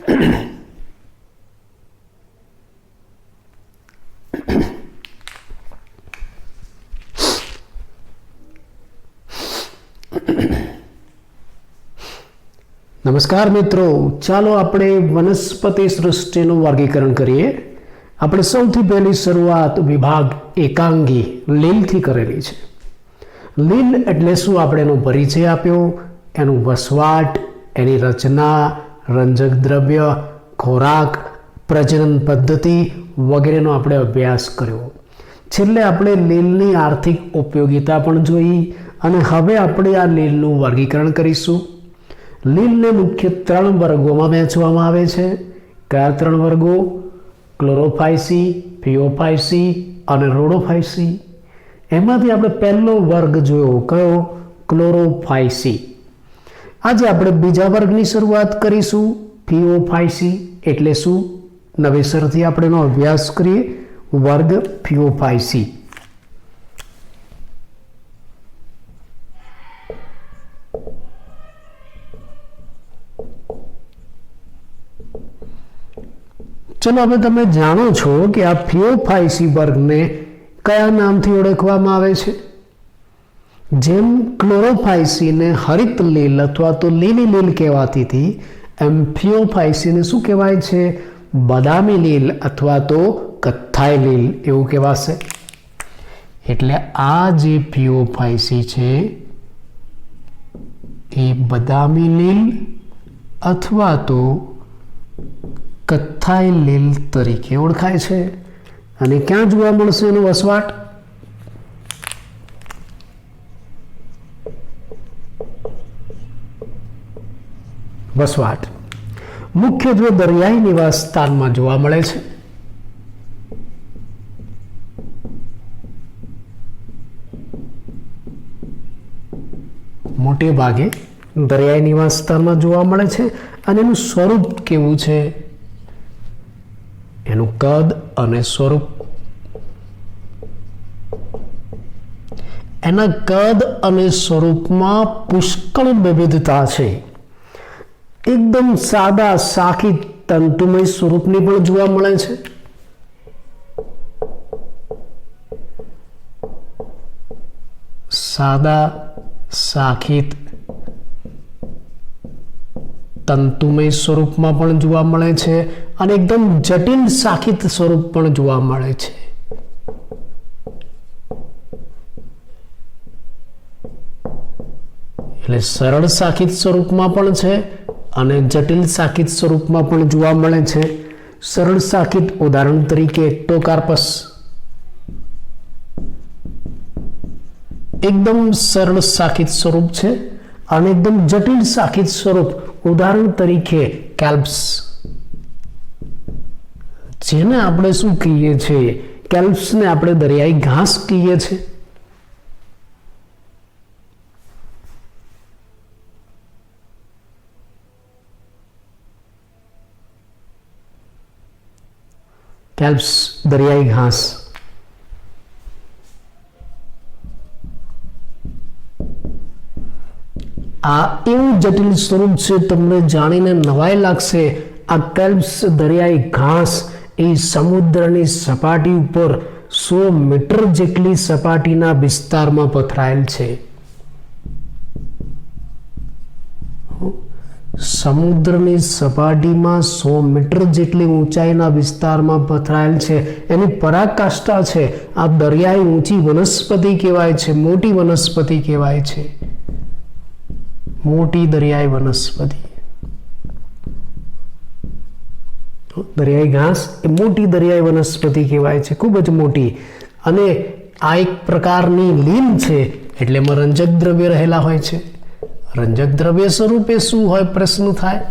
નમસ્કાર મિત્રો, ચાલો આપણે વનસ્પતિ સૃષ્ટિનું વર્ગીકરણ કરીએ. આપણે સૌથી પહેલી શરૂઆત વિભાગ એકાંગી લીલથી કરેલી છે. લીલ એટલે શું, આપણે એનો પરિચય આપ્યો, એનું વસવાટ, એની રચના, રંજક દ્રવ્ય, ખોરાક, પ્રજનન પદ્ધતિ વગેરેનો આપણે અભ્યાસ કર્યો. છેલ્લે આપણે લીલની આર્થિક ઉપયોગિતા પણ જોઈ અને હવે આપણે આ લીલનું વર્ગીકરણ કરીશું. લીલને મુખ્ય 3 વર્ગોમાં વહેંચવામાં આવે છે. કયા 3 વર્ગો? ક્લોરોફાઇસી, ફિયોફાઇસી અને રોડોફાઇસી. એમાંથી આપણે પહેલો વર્ગ જોયો, કયો? ક્લોરોફાઇસી. આજે આપણે બીજા વર્ગની શરૂઆત કરીશું, ફિયોફાઇસી. એટલે શું? નવેસરથી આપણે એનો અભ્યાસ કરીએ. વર્ગ ફિયોફાઇસી. ચલો, હવે તમે જાણો છો કે આ ફિયોફાઇસી વર્ગને કયા નામથી ઓળખવામાં આવે છે? જેમ ક્લોરોફાઇસીને હરિત લીલ અથવા તો લીલી લીલ કહેવાતી હતી, એમ ફિયોફાઇસીને શું કહેવાય છે? બદામી લીલ અથવા તો કથ્થાઈ લીલ એવું કહેવાશે. એટલે આ જે ફિયોફાઇસી છે એ બદામી લીલ અથવા તો કથ્થાઈ લીલ તરીકે ઓળખાય છે. અને ક્યાં જોવા મળશે એનો વસવાટ? મુખ્યત્વે દરિયાઈ નિવાસ સ્થાનમાં જોવા મળે છે. મોટે ભાગે દરિયાઈ નિવાસ સ્થાનમાં જોવા મળે છે. અને એનું સ્વરૂપ કેવું છે? એનું કદ અને સ્વરૂપ, એના કદ અને સ્વરૂપમાં પુષ્કળ વિવિધતા છે. એકદમ સાદા સાખી તંતુમય સ્વરૂપની પણ જોવા મળે છે. સાદા સાખીત તંતુમય સ્વરૂપમાં પણ જોવા મળે છે અને એકદમ જટિલ સાખીત સ્વરૂપ પણ જોવા મળે છે. એટલે સરળ સાખીત સ્વરૂપમાં પણ છે અને જટિલ સાખીત સ્વરૂપમાં પણ જોવા મળે છે. સરળ સાખીત ઉદાહરણ તરીકે એક્ટોકાર્પસ, એકદમ સરળ સાખીત સ્વરૂપ છે. અને એકદમ જટિલ સાખીત સ્વરૂપ ઉદાહરણ તરીકે કેલ્પ્સ, જેને આપણે શું કહીએ છીએ? કેલ્પ્સને આપણે દરિયાઈ ઘાસ કહીએ છીએ. કેલ્પ્સ દરિયાઈ ઘાસ. આ એવું જટિલ સ્વરૂપ છે, તમને જાણીને નવાઈ લાગશે. આ કેલ્પ્સ દરિયાઈ ઘાસ એ સમુદ્રની સપાટી ઉપર 100 મીટર જેટલી સપાટીના વિસ્તારમાં પથરાયેલ છે. સમુદ્રની સપાટીમાં 100 મીટર જેટલી ઊંચાઈના વિસ્તારમાં પથરાયેલ છે. એની પરાકાષ્ઠા છે. આ દરિયાઈ ઊંચી વનસ્પતિ કહેવાય છે, મોટી વનસ્પતિ કહેવાય છે. મોટી દરિયાઈ વનસ્પતિ, દરિયાઈ ઘાસ એ મોટી દરિયાઈ વનસ્પતિ કહેવાય છે, ખૂબ જ મોટી. અને આ એક પ્રકારની લીલ છે, એટલે એમાં રંજક દ્રવ્ય રહેલા હોય છે. રંજક દ્રવ્ય સ્વરૂપે શું હોય? પ્રશ્ન થાય.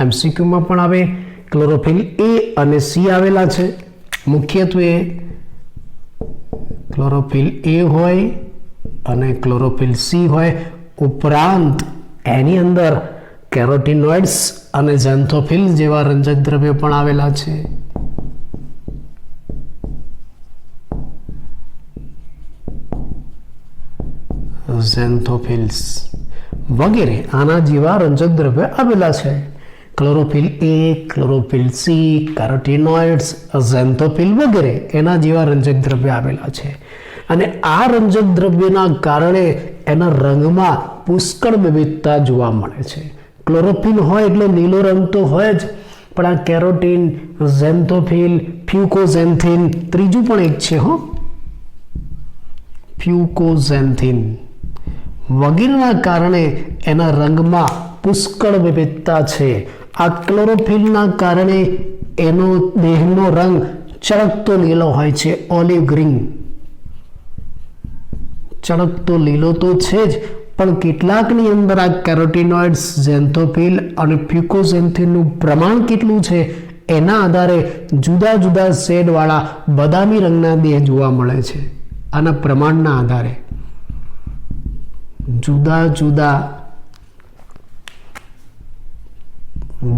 MCQમાં પણ આવે. ક્લોરોફિલ A અને C આવેલા છે. મુખ્યત્વે ક્લોરોફિલ A હોય અને ક્લોરોફિલ C હોય. ઉપરાંત એની અંદર કેરોટીનોઇડ્સ અને ઝેન્થોફિલ જેવા રંજક દ્રવ્યો પણ આવેલા છે. ઝેન્થોફિલ્સ વગેરે આના જેવા રંજક દ્રવ્ય આવેલા છે. ક્લોરોફિલ એ, ક્લોરોફિલ સી, કેરોટીનોઇડ્સ, ઝેન્થોફિલ વગેરે એના જેવા રંજક દ્રવ્ય આવેલા છે. અને આ રંજક દ્રવ્યના કારણે એના રંગમાં પુષ્કળ વિવિધતા જોવા મળે છે. ક્લોરોફિલ હોય એટલે લીલો રંગ તો હોય જ, પણ આ કેરોટીન, ઝેન્થોફિલ, ફ્યુકોઝેન્થિન, ત્રીજું પણ એક છે ફ્યુકોઝેન્થિન વગેરેના કારણે એના રંગમાં પુષ્કળ વિવિધતા છે. આ ક્લોરોફિલના કારણે એનો દેહનો રંગ ચળકતો લીલો હોય છે, ઓલિવ ગ્રીન. ચળકતો લીલો તો છે જ, પણ કેટલાકની અંદર આ કેરોટીનોઇડ્સ, ઝેન્થોફિલ અને ફ્યુકોઝેન્થિનનું પ્રમાણ કેટલું છે એના આધારે જુદા જુદા શેડવાળા બદામી રંગના દેહ જોવા મળે છે. આના પ્રમાણના આધારે જુદા જુદા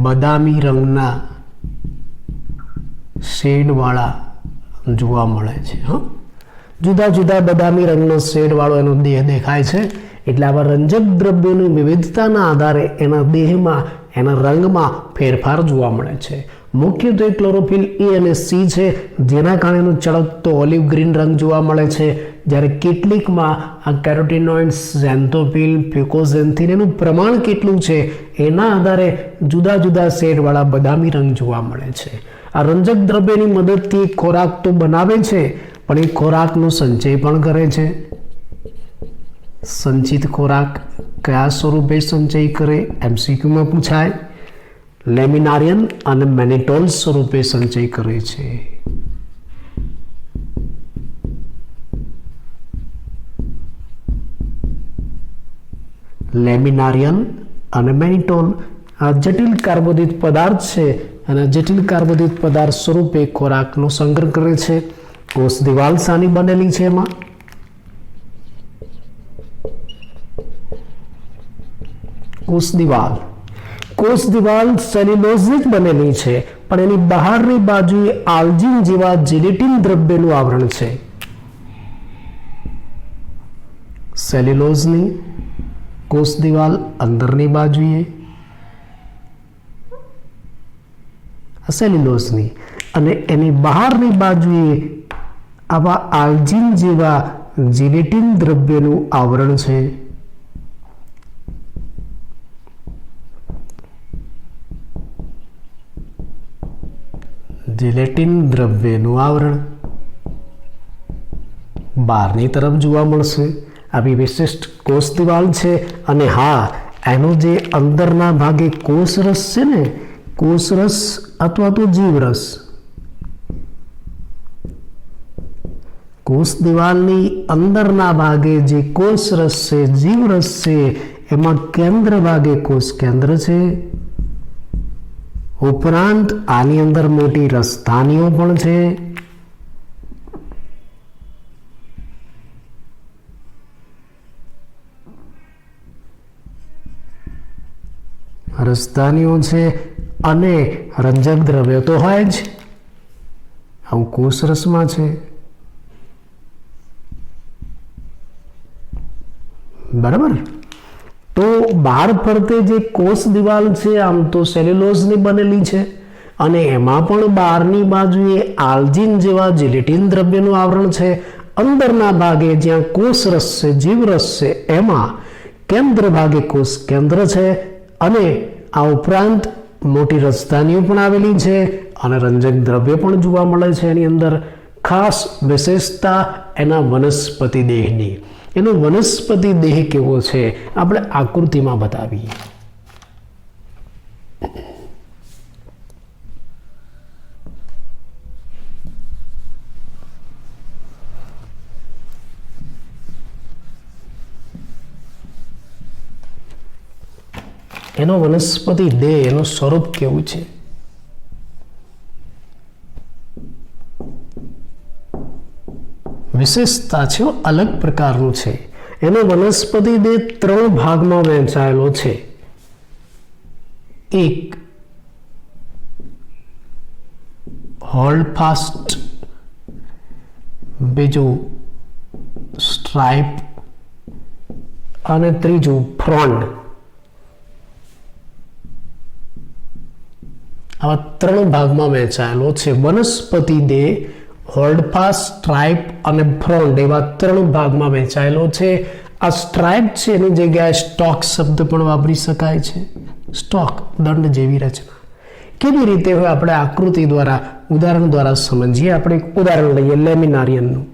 બદામી રંગના શેડવાળા જોવા મળે છે. જુદા જુદા બદામી રંગનો શેડવાળો એનો દેહ દેખાય છે. એટલે આવા રંજક દ્રવ્યોની વિવિધતાના આધારે એના દેહમાં, એના રંગમાં ફેરફાર જોવા મળે છે. મુખ્યત્વે ક્લોરોફિલ એ અને સી છે, જેના કારણે એનો ચળકતો ઓલિવ ગ્રીન રંગ જોવા મળે છે. જ્યારે કેટલીકમાં આ કેરોટીનોઇડ્સ, ઝેન્થોફિલ, ફ્યુકોઝેન્થિન એનું પ્રમાણ કેટલું છે એના આધારે જુદા જુદા શેડવાળા બદામી રંગ જોવા મળે છે. આ રંજક દ્રવ્યની મદદથી ખોરાક તો બનાવે છે, પણ એ ખોરાકનો સંચય પણ કરે છે. સંચિત ખોરાક કયા સ્વરૂપે સંચય કરે? MCQમાં પૂછાય. લેમિનારિયન અને મેનિટોલ સ્વરૂપે સંચય કરે છે. લેમિનારિયન અને મેનિટોલ આ જટિલ કાર્બોદિત પદાર્થ છે, અને જટિલ કાર્બોદિત પદાર્થ સ્વરૂપે ખોરાકનો સંગ્રહ કરે છે. કોષ દિવાલ શાની બનેલી છે? એમાં કોષ દિવાલ સેલ્યુલોઝની જ બનેલી છે, પણ એની બહારની બાજુએ આલ્જિન જેવા જેલેટિન દ્રવ્યનું આવરણ છે. સેલ્યુલોઝની કોષ દિવાલ અંદરની બાજુએ સેલ્યુલોઝની, અને એની બહારની બાજુએ આવા આલ્જિન જેવા જેલેટિન દ્રવ્યનું આવરણ છે. જેલેટિન દ્રવ્યનું આવરણ બહારની તરફ જોવા મળશે. આવી વિશિષ્ટ કોષ દિવાલ છે. અને હા, એનો જે અંદરના ભાગે કોષરસ છે ને, કોષરસ અથવા તો જીવરસ, કોષ દિવાલની અંદરના ભાગે જે કોષરસ છે, જીવરસ છે, એમાં કેન્દ્ર ભાગે કોષ કેન્દ્ર છે. ઉપરાંત આની અંદર મોટી રસધાનીઓ પણ છે. રસધાનીઓ છે અને રંજક દ્રવ્ય તો હોય જ. આવું કોષ રસમાં છે. બરાબર. તો બહાર ફરતે જે કોષ દિવાલ છે, આમ તો સેલ્યુલોઝની બનેલી છે, અને એમાં પણ બહારની બાજુએ આલ્જિન જેવા જેલેટિન દ્રવ્યનું આવરણ છે. અંદરના ભાગે જ્યાં કોષ રસ છે, જીવરસ છે, એમાં કેન્દ્ર ભાગે કોષ કેન્દ્ર છે. અને આ ઉપરાંત મોટી રસધાનીઓ પણ આવેલી છે, અને રંજક દ્રવ્ય પણ જોવા મળે છે એની અંદર. ખાસ વિશેષતા એના વનસ્પતિ દેહની. એનો વનસ્પતિ દેહ કેવો છે આપણે આકૃતિમાં બતાવીએ. એનો વનસ્પતિ દેહ, એનું સ્વરૂપ કેવું છે? વિશેષતા છે, અલગ પ્રકારનું છે. એનો વનસ્પતિ દેહ 3 ભાગમાં વહેંચાયેલો છે. એક હોલ્ડ ફાસ્ટ, બીજું સ્ટ્રાઇપ અને ત્રીજું ફ્રોન્ડ. આવા 3 ભાગમાં વહેંચાયેલો છે. વનસ્પતિ દેહ, હોલ્ડફાસ્ટ, સ્ટ્રાઇપ અને ફ્રોન્ડ એવા 3 ભાગમાં વહેંચાયેલો છે. આ સ્ટ્રાઇપ છે એની જગ્યાએ સ્ટોક શબ્દ પણ વાપરી શકાય છે. સ્ટોક, દંડ જેવી રચના. કેવી રીતે હોય આપણે આકૃતિ દ્વારા, ઉદાહરણ દ્વારા સમજીએ. આપણે એક ઉદાહરણ લઈએ લેમિનારિયનનું.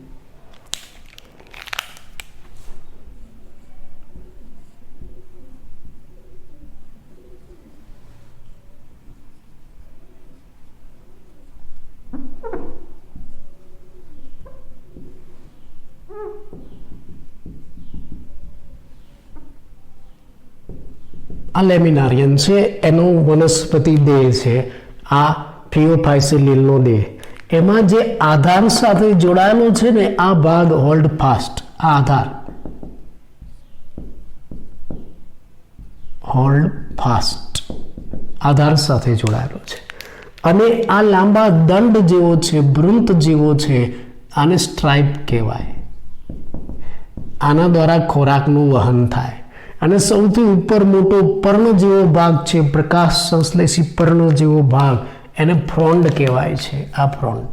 આ લેમિનારિયન છે, એનો વનસ્પતિ દેહ છે. આ ફિયોફાઇસી લીલનો દેહ. એમાં જે આધાર સાથે જોડાયેલો છે ને આ ભાગ હોલ્ડ ફાસ્ટ, આ આધાર હોલ્ડ ફાસ્ટ આધાર સાથે જોડાયેલો છે. અને આ લાંબા દંડ જેવો છે, વૃંત જેવો છે, આને સ્ટ્રાઇપ કહેવાય. આના દ્વારા ખોરાકનું વહન થાય. અને સૌથી ઉપર મોટો પર્ણ જેવો ભાગ છે, પ્રકાશ સંશ્લેષી પર્ણ જેવો ભાગ, એને ફ્રોન્ડ કહેવાય છે. આ ફ્રોન્ડ.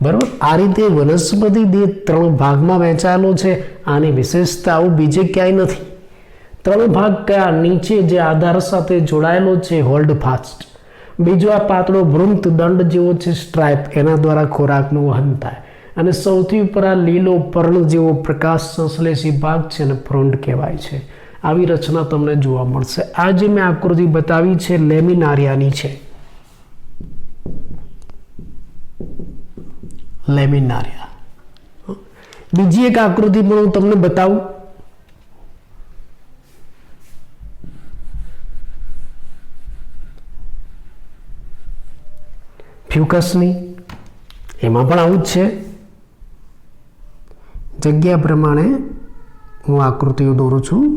બરાબર. આ રીતે વનસ્પતિ દેહ 3 ભાગમાં વહેંચાયેલો છે. આની વિશેષતાઓ બીજે ક્યાંય નથી. 3 ભાગ કયા? નીચે જે આધાર સાથે જોડાયેલો છે હોલ્ડ ફાસ્ટ, બીજો આ પાતળો વૃંત દંડ જેવો છે સ્ટ્રાઇપ, એના દ્વારા ખોરાકનું વહન થાય. અને સૌથી ઉપર આ લીલો પર્ણ જેવો પ્રકાશ સંશ્લેષી ભાગ છે ને ફ્રોન્ડ કહેવાય છે. આવી રચના તમને જોવા મળશે. આ જે મેં આકૃતિ બતાવી છે લેમિનારિયાની છે. લેમિનારિયા. બીજી એક આકૃતિ પણ હું તમને બતાવું. ફ્યુકસની. એમાં પણ આવું જ છે. જગ્યા પ્રમાણે હું આકૃતિઓ દોરું છું.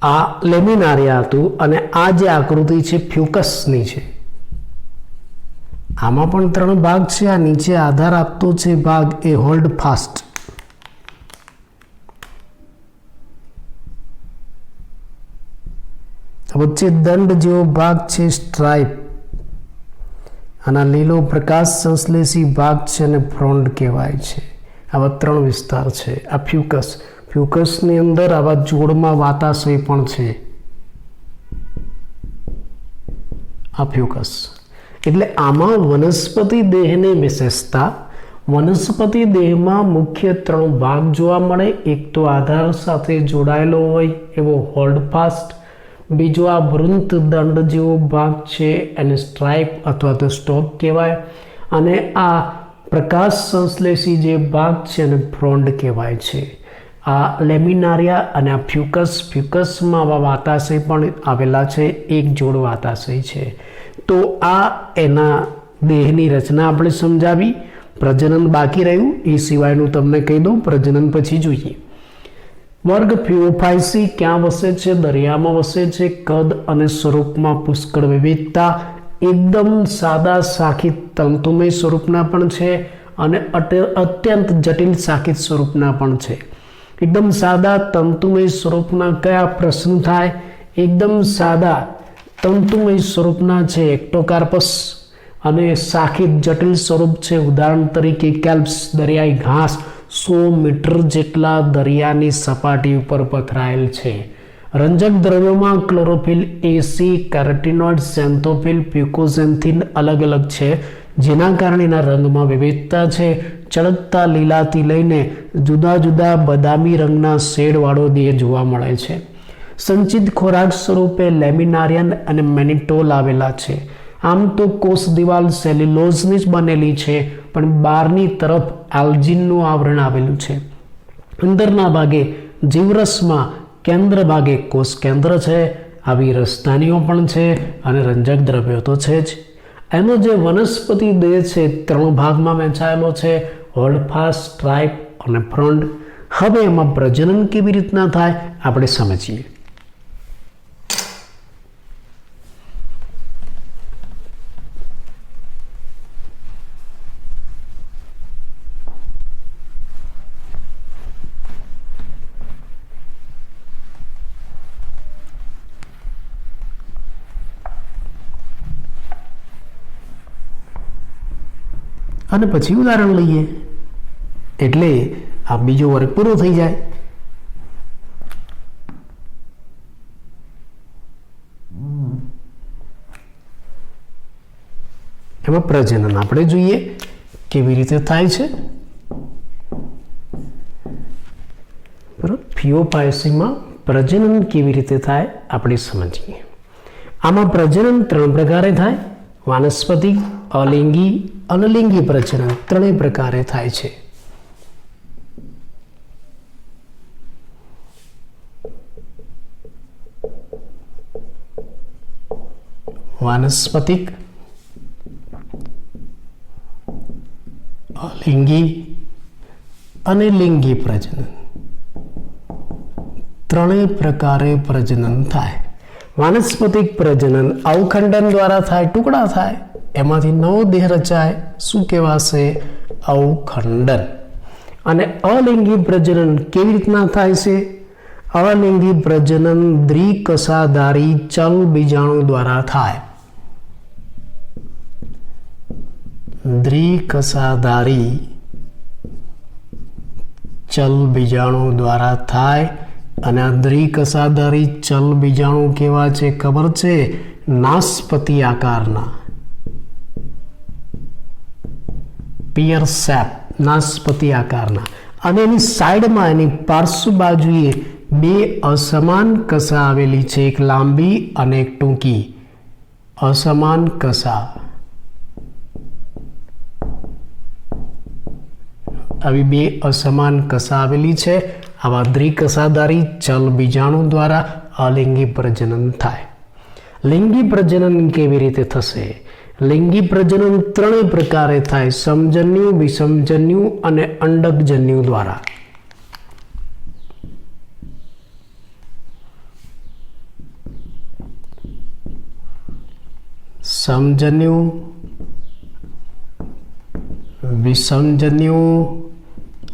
આ લેમિનારિયા હતું અને આ જે આકૃતિ છે ફ્યુકસની છે. આમાં પણ 3 ભાગ છે. આ નીચે આધાર આપતો છે ભાગ એ હોલ્ડ ફાસ્ટ. વચ્ચે દંડ જેવો ભાગ છે સ્ટ્રાઇપ. આના લીલો પ્રકાશ સંશ્લેષી ભાગ છે અને ફ્રોન્ડ કહેવાય છે. આવા 3 વિસ્તાર છે. આ ફ્યુકસ. ફ્યુકસની અંદર આવા જોડમાં વાતાશય પણ છે. આ ફ્યુકસ. એટલે આમાં વનસ્પતિ દેહની વિશેષતા, વનસ્પતિ દેહમાં મુખ્ય 3 ભાગ જોવા મળે. એક તો આધાર સાથે જોડાયેલો હોય એવો હોલ્ડ ફાસ્ટ, બીજો આ વૃંત દંડ જેવો ભાગ છે એને સ્ટ્રાઇપ અથવા તો સ્ટોક કહેવાય, અને આ પ્રકાશ સંશ્લેષી જે ભાગ છે એને ફ્રોન્ડ કહેવાય છે. આ લેમિનારિયા અને આ ફ્યુકસ. ફ્યુકસમાં આવા વાતાશય પણ આવેલા છે, એક જોડ વાતાશય છે. તો આ એના દેહની રચના આપણે સમજાવી. પ્રજનન બાકી રહ્યું, એ સિવાયનું તમને કહી દઉં. પ્રજનન પછી જોઈએ. વર્ગ ફિયોફાઇસી ક્યાં વસે છે? દરિયામાં વસે છે. કદ અને સ્વરૂપમાં પુષ્કળ વિવિધતા. એકદમ સાદા શાખિત તંતુમય સ્વરૂપના પણ છે અને અત્યંત જટિલ શાખિત સ્વરૂપના પણ છે. એકદમ સાદા તંતુમય સ્વરૂપના કયા પ્રશ્ન થાય? એકદમ સાદા તંતુમય સ્વરૂપના છે એક્ટોકાર્પસ, અને શાખિત જટિલ સ્વરૂપ છે ઉદાહરણ તરીકે કેલ્પ્સ, દરિયાઈ ઘાસ. 100 મીટર જેટલા દરિયાની સપાટી ઉપર પથરાયેલ છે. રંજક દ્રવ્યોમાં ક્લોરોફિલ, એસી, કેરોટીનોઇડ, ઝેન્થોફિલ, પ્યુકોઝેન્થિન અલગ અલગ છે, જેના કારણે એના રંગમાં વિવિધતા છે. ચળકતા લીલાથી લઈને જુદા જુદા બદામી રંગના શેડવાળો દેહ જોવા મળે છે. સંચિત ખોરાક સ્વરૂપે લેમિનારિયન અને મેનિટોલ આવેલા છે. આમ તો કોષ દિવાલ સેલ્યુલોઝની જ બનેલી છે, પણ બહારની તરફ એલ્જિનનું આવરણ આવેલું છે. અંદરના ભાગે જીવરસમાં કેન્દ્ર ભાગે કોષ કેન્દ્ર છે. આવી રસધાનીઓ પણ છે અને રંજક દ્રવ્યો તો છે જ. એનો જે વનસ્પતિ દેહ છે 3 ભાગમાં વહેંચાયેલો છે, હોલ્ડફાસ્ટ, સ્ટ્રાઇપ અને ફ્રન્ટ. હવે એમાં પ્રજનન કેવી રીતના થાય આપણે સમજીએ. અને પછી ઉદાહરણ લઈએ એટલે આ બીજો વર્ગ પૂરો થઈ જાય. એમાં પ્રજનન આપણે જોઈએ કેવી રીતે થાય છે. બરાબર, ફિયોપાયસીમાં પ્રજનન કેવી રીતે થાય આપણે સમજીએ. આમાં પ્રજનન 3 પ્રકારે થાય: વાનસ્પતિક, અલિંગી, અનલિંગી પ્રજનન 3 પ્રકારે થાય છે. વાનસ્પતિક, અલિંગી અને લિંગી પ્રજનન 3 પ્રકારે પ્રજનન થાય. વાનસ્પતિક પ્રજનન અવખંડન દ્વારા થાય, ટુકડા થાય, એમાંથી નવો દેહ રચાય. શું કહેવાશે? અવખંડન. અને અલિંગી પ્રજનન કેવી રીતના થાય છે? અલિંગી પ્રજનન દ્વિકસાધારી ચલ બીજાણુ દ્વારા થાય. દ્વિકસાધારી ચલ બીજાણુ દ્વારા થાય. અને આ દ્વિકસાધારી ચલ બીજાણુ કેવા છે ખબર છે? નાસપતિ આકારના, પિયર સેપ, નાસપતિ આકારના. અને એની સાઈડમાં, એની પાર્શ્વ બાજુએ 2 અસમાન કસા આવેલી છે, એક લાંબી અને એક ટૂંકી. અસમાન કસા, આવી 2 અસમાન કસા આવેલી છે. આવા દ્વિકસાધારી ચલ બીજાણુ દ્વારા અલિંગી પ્રજનન થાય. લિંગી પ્રજનન કેવી રીતે થશે? લિંગી પ્રજનન 3 પ્રકારે થાય: સમજન્યુ, વિષમજન્યુ અને અંડકજન્યુ દ્વારા. સમજન્યુ, વિષમજન્યુ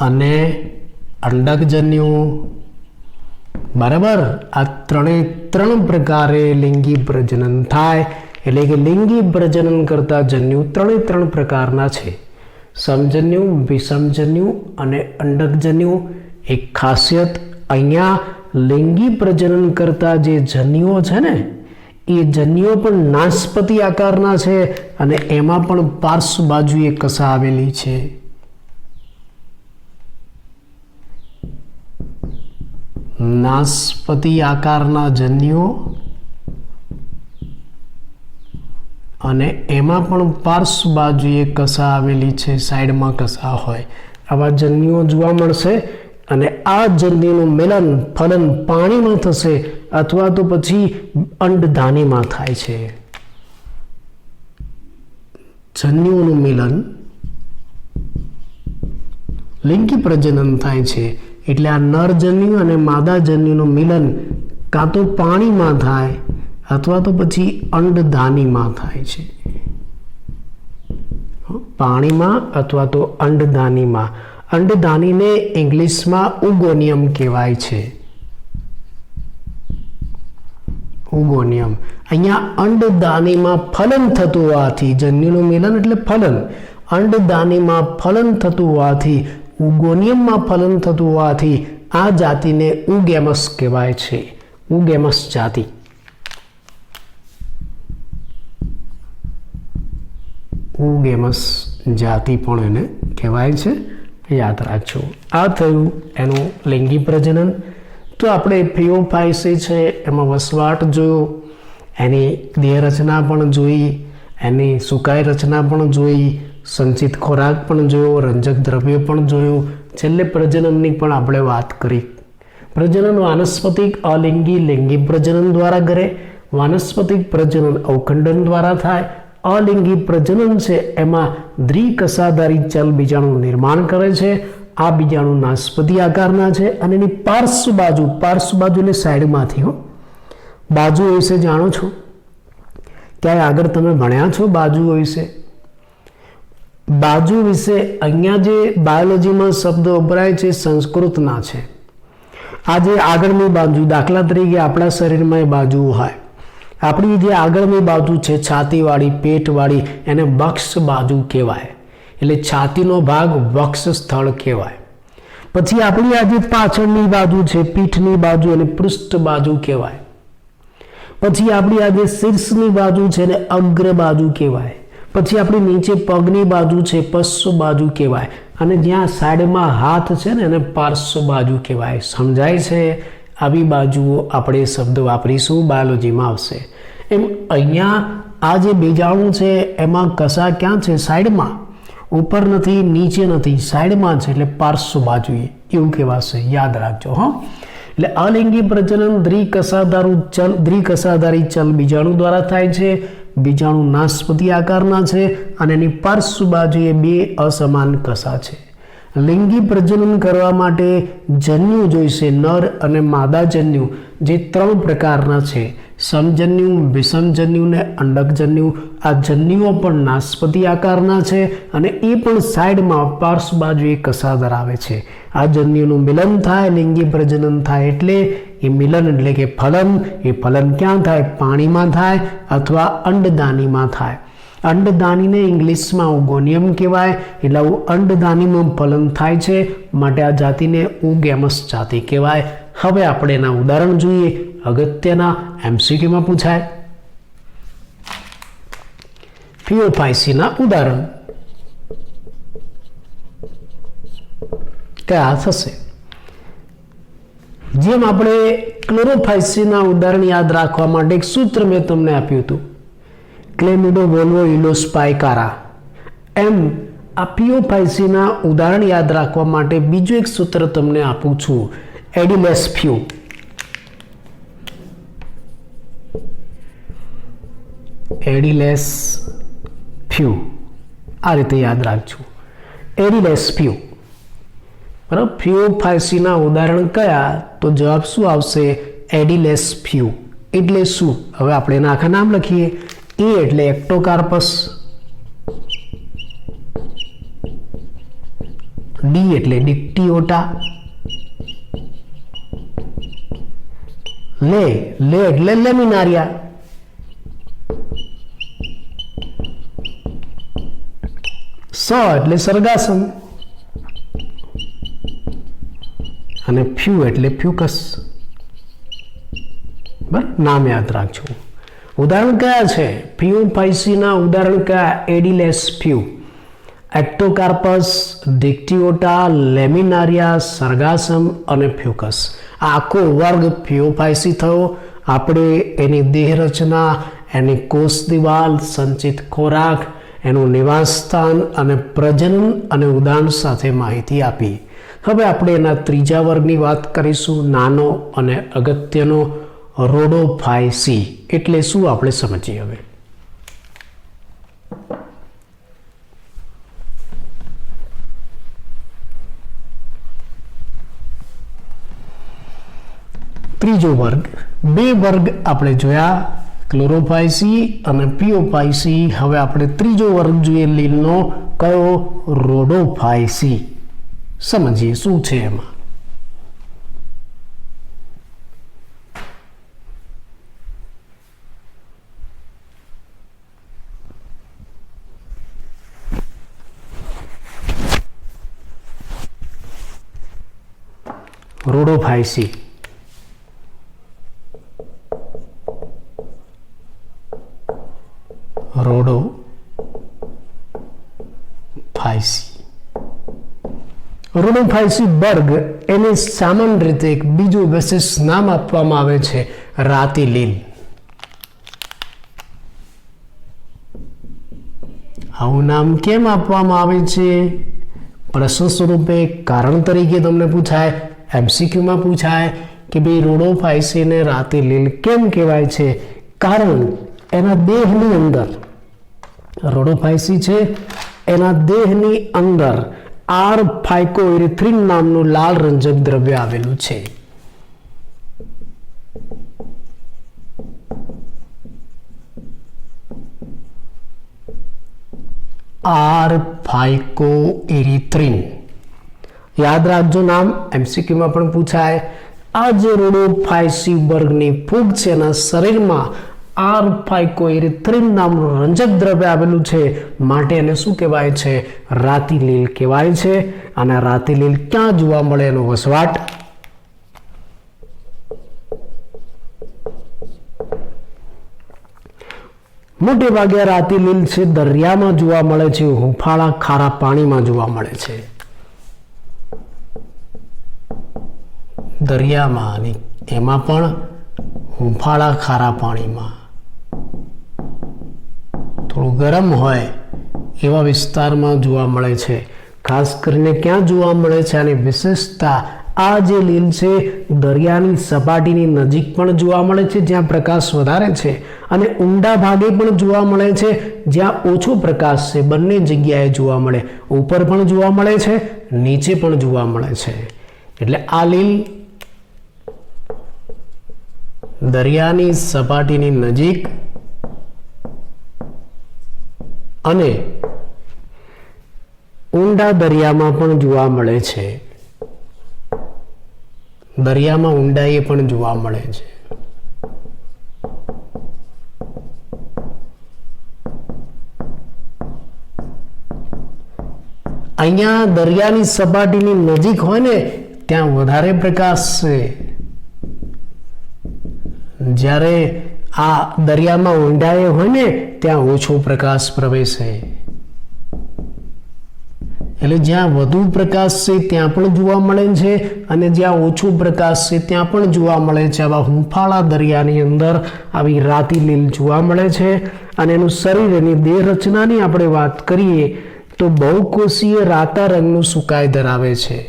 અને અંડકજન્યુ. બરાબર, આ 3 પ્રકારે લિંગી પ્રજનન થાય. એટલે કે લિંગી પ્રજનન કરતા જન્યુ 3 પ્રકારના છે: સમજન્યુ, વિષમજન્યુ અને અંડકજન્યુ. એક ખાસિયત, અહીંયા લિંગી પ્રજનન કરતા જે જન્યુઓ છે ને, એ જન્યુઓ પણ નાસપતિ આકારના છે અને એમાં પણ પાર્શ્વ બાજુએ કસા આવેલી છે. નાસપતિ આકારના જન્યુઓ અને એમાં પણ પાર્શ્વ બાજુએ કસા આવેલી છે, સાઈડમાં કસા હોય. આવા જન્યુઓ જોવા મળશે. અને આ જન્યુનું મિલન ફલન પાણીમાં થશે અથવા તો પછી અંડધાનીમાં થાય છે. જન્યુઓનું મિલન લિંગી પ્રજનન થાય છે. એટલે આ નર જન્યુ અને માદા જન્યુનું મિલન કાં તો પાણીમાં થાય અથવા તો પછી અંડધાનીમાં થાય છે. પાણીમાં અથવા તો અંડધાનીમાં. અંડધાનીને ઇંગ્લિશમાં ઉગોનિયમ કહેવાય છે. ઉગોનિયમ. અહીંયા અંડધાનીમાં ફલન થતું હોવાથી, જન્યુનું મિલન એટલે ફલન, અંડધાનીમાં ફલન થતું હોવાથી ઉગોનિયમમાં ફલન થતું હોવાથી આ જાતિને ઉગેમસ કહેવાય છે. ઉગેમસ જાતિ. ઉગેમસ જાતિ પણ એને કહેવાય છે, યાદ રાખજો. આ થયું એનું લિંગી પ્રજનન. તો આપણે ફિયોફાઇસી છે એમાં વસવાટ જોયો, એની દેહ રચના પણ જોઈ, એની સુકાઈ રચના પણ જોઈ, સંચિત ખોરાક પણ જોયો, રંજક દ્રવ્ય પણ જોયું, છેલ્લે પ્રજનનની પણ આપણે વાત કરી. પ્રજનન વાનસ્પતિક, અલિંગી, લિંગી પ્રજનન દ્વારા કરે. વાનસ્પતિક પ્રજનન અવખંડન દ્વારા થાય. અલિંગી પ્રજનન છે એમાં દ્વિકસાધારી ચલ બીજાણું નિર્માણ કરે છે. આ બીજાણુ નાસ્પતિ આકારના છે અને એની પાર્શ્વ બાજુ એટલે સાઈડમાંથી બાજુઓ વિશે જાણો છો? ક્યાંય આગળ તમે ભણ્યા છો બાજુઓ વિશે? બાજુ વિશે અહીંયા જે બાયોલોજીમાં શબ્દ વપરાય છે સંસ્કૃતના છે. આ જે આગળની બાજુ, દાખલા તરીકે આપણા શરીરમાં એ બાજુઓ હોય. આપણી જે આગળની બાજુ છે છાતીવાળી, પેટવાળી, એને વક્ષ બાજુ કહેવાય. એટલે છાતીનો ભાગ વક્ષ સ્થળ કહેવાય. પછી આપણી આ જે પાછળની બાજુ છે, પીઠની બાજુ, અને પૃષ્ઠ બાજુ કહેવાય. પછી આપણી આ જે શીર્ષની બાજુ છે ને અગ્ર બાજુ કહેવાય. પછી આપણી નીચે પગની બાજુ છે પશ્ચ બાજુ કહેવાય. અને જ્યાં સાઈડમાં હાથ છે ને એને પાર્શ્વ બાજુ કહેવાય. સમજાય છે? આવી બાજુઓ આપણે શબ્દ વાપરીશું, બાયોલોજીમાં આવશે. એમ અહીંયા આ જે બીજાણુ છે એમાં કસા ક્યાં છે? સાઈડમાં. ઉપર નથી, નીચે નથી, સાઈડમાં છે, એટલે પાર્શ્વ બાજુએ એવું કહેવાશે. યાદ રાખજો. હા, એટલે અલિંગી પ્રજનન દ્વિકસાધારી ચલ બીજાણુ દ્વારા થાય છે. બીજાણુ નાસ્પતિ આકારના છે અને એની પાર્શ્વ બાજુએ બે અસમાન કસા છે. લિંગી પ્રજનન કરવા માટે જન્યુ જોઈશે, નર અને માદા જન્યુ, જે 3 પ્રકારના છે. સમજન્યુ, વિષમજન્યુ ને અંડકજન્યુ. આ જન્યુઓ પણ નાસ્પતિ આકારના છે અને એ પણ સાઈડમાં પાર્શ્વ બાજુએ કસા ધરાવે છે. આ જન્યુનું મિલન થાય, લિંગી પ્રજનન થાય. એટલે એ મિલન એટલે કે ફલન. એ ફલન ક્યાં થાય? પાણીમાં થાય અથવા અંડદાનીમાં થાય. અંડદાનીને ઇંગ્લિશમાં ઉગોનિયમ કહેવાય. એટલે અંડદાનીમાં ફલન થાય છે, માટે આ જાતિને ઉગેમસ જાતિ કહેવાય. હવે આપણે એના ઉદાહરણ જોઈએ. અગત્યના MCQમાં પૂછાય. ફિયોફાઇસીના ઉદાહરણ કયા થશે? જેમ આપણે ક્લોરોફાઇસીના ઉદાહરણ યાદ રાખવા માટે એક સૂત્ર મેં તમને આપ્યું હતું, ક્લેમિડો વોલ્વો ઇલોસ્પાઇકારા. એમ આ ફિયોફાઇસીના ઉદાહરણ યાદ રાખવા માટે બીજું એક સૂત્ર તમને આપું છું, એડિલેસ ફ્યુ. એડિલેસ ફ્યુ આ રીતે યાદ રાખજો. એડિલેસ ફ્યુ. બરાબર. ફિયોફાઇસીના ઉદાહરણ કયા? તો જવાબ શું આવશે? એડિલેસ ફ્યુ. એટલે શું? હવે આપણે એના આખા નામ લખીએ. એ એટલે એક્ટોકાર્પસ, ડી એટલે ડિક્ટિયોટા, લે એટલે લેમિનારિયા, સ એટલે સરગાસમ, અને ફ્યુ એટલે ફ્યુકસ. બરાબર, નામ યાદ રાખજો. ઉદાહરણ કયા છે ફિયોફાઇસીના? ઉદાહરણ કયા? એડિલેસ ફ્યુ, એક્ટોકાર્પસ, ડિક્ટિયોટા, લેમિનારિયા, સરગાસમ અને ફ્યુકસ. આ આખો વર્ગ ફિયોફાઇસી થયો. આપણે એની દેહ રચના, એની કોષ દિવાલ, સંચિત ખોરાક, એનું નિવાસ સ્થાન અને પ્રજનન અને ઉદાહરણ સાથે માહિતી આપી. હવે આપણે એના ત્રીજા વર્ગની વાત કરીશું, નાનો અને અગત્યનો, રોડોફાઇસી. એટલે શું આપણે સમજીએ. હવે ત્રીજો વર્ગ. બે વર્ગ આપણે જોયા, ક્લોરોફાઇસી અને ફિયોફાઇસી. હવે આપણે ત્રીજો વર્ગ જોઈએ લીલનો. કયો? રોડોફાઇસી. સમજીએ શું છે એમાં. રોડોફાયસી. રોડોફાયસી બર્ગ એને સામાન્ય રીતે એક બીજું વિશેષ નામ આપવામાં આવે છે, રાતી લીલ. આવું નામ કેમ આપવામાં આવે છે? પ્રશ્ન સ્વરૂપે કારણ તરીકે તમને પૂછાય, એમસીક્યુમાં પૂછાય કે ભાઈ રોડોફાયસીને રાતી લીલ કેમ કહેવાય છે? કારણ એના દેહની અંદર, રોડોફાયસી છે એના દેહની અંદર આર ફાઇકોઇરિથ્રિન નામનું લાલ રંજક દ્રવ્ય આવેલું છે. આર ફાઇકોઇરિથ્રિન યાદ રાખજો નામ, એમસીક્યુમાં પણ પૂછાય. આ જે રોડોફાયસી વર્ગની ફૂગ છે એના શરીરમાં આર ફાઇકોઇરિથ્રિન નામનું રંજક દ્રવ્ય આવેલું છે, માટે એને શું કહેવાય છે? રાતી લીલ કહેવાય છે. અને રાતી લીલ ક્યાં જોવા મળે એનો વસવાટ? મોટે ભાગે રાતી લીલ છે દરિયામાં જોવા મળે છે, હુંફાળા ખારા પાણીમાં જોવા મળે છે. દરિયામાં અને એમાં પણ હુંફાળા ખારા પાણીમાં, થોડું ગરમ હોય એવા વિસ્તારમાં જોવા મળે છે. ખાસ કરીને ક્યાં જોવા મળે છે? આની વિશેષતા, આ જે લીલ છે દરિયાની સપાટીની નજીક પણ જોવા મળે છે જ્યાં પ્રકાશ વધારે છે, અને ઊંડા ભાગે પણ જોવા મળે છે જ્યાં ઓછો પ્રકાશ છે. બંને જગ્યાએ જોવા મળે, ઉપર પણ જોવા મળે છે, નીચે પણ જોવા મળે છે. એટલે આ લીલ દરિયાની સપાટીની નજીક અને ઊંડા દરિયામાં પણ જોવા મળે છે. દરિયામાં ઊંડાઈએ પણ જોવા મળે છે. અહીંયા દરિયાની સપાટીની નજીક હોય ને ત્યાં વધારે પ્રકાશ છે, જ્યારે આ દરિયામાં ઊંડાઈએ હોય ને ત્યાં ઓછો પ્રકાશ પ્રવેશે. એટલે જ્યાં વધુ પ્રકાશ છે ત્યાં પણ જોવા મળે છે, અને જ્યાં ઓછો પ્રકાશ છે ત્યાં પણ જોવા મળે છે. આવા હુંફાળા દરિયાની અંદર આવી રાતી લીલ જોવા મળે છે. અને એનું શરીર, એની દેહ રચનાની આપણે વાત કરીએ તો બહુકોષીય રાતા રંગનું સુકાઈ ધરાવે છે.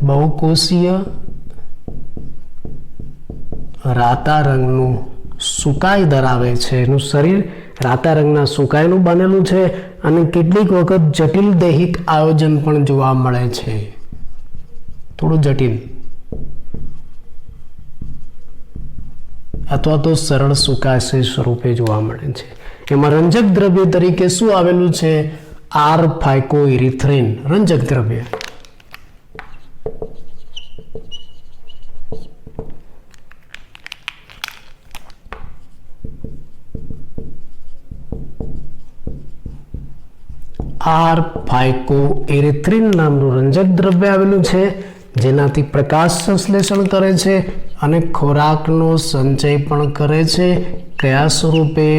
બહુકોષીય રાતા રંગનું સુકાઈ ધરાવે છે. એનું શરીર રાતા રંગના સુકાઈનું બનેલું છે, અને કેટલીક વખત જટિલ દૈહિક આયોજન પણ જોવા મળે છે, થોડું જટિલ અથવા તો સરળ સુકાશી સ્વરૂપે જોવા મળે છે. એમાં રંજક દ્રવ્ય તરીકે શું આવેલું છે? આર ફાઇકોઇરિથ્રિન રંજક દ્રવ્ય. આર ફાઇકોઇરિથ્રિન નામનું રંજક દ્રવ્ય આવેલું છે, જેનાથી પ્રકાશ સંશ્લેષણ કરે છે અને ખોરાકનો સંચય પણ કરે છે. કયા સ્વરૂપે?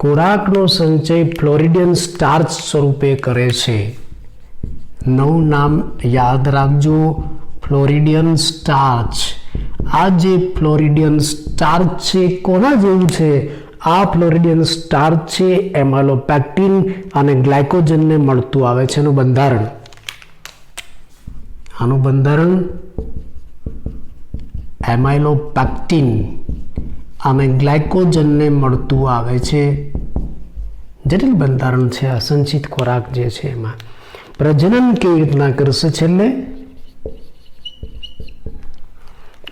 ખોરાકનો સંચય ફ્લોરિડિયન સ્ટાર્ચ સ્વરૂપે કરે છે. નવું નામ યાદ રાખજો, ફ્લોરિડિયન સ્ટાર્ચ. આ જે ફ્લોરિડિયન સ્ટાર્ચ છે કોના જેવું છે? આ ફ્લોરિડિયન સ્ટાર્ચ છે એમાઇલોપેક્ટિન અને ગ્લાયકોજનને મળતું આવે છે. એનું બંધારણ, આનું બંધારણ એમાઇલોપેક્ટિન અને ગ્લાયકોજનને મળતું આવે છે. જટિલ બંધારણ છે. અસંચિત ખોરાક જે છે એમાં પ્રજનન કેવી રીતના કરશે? છેલ્લે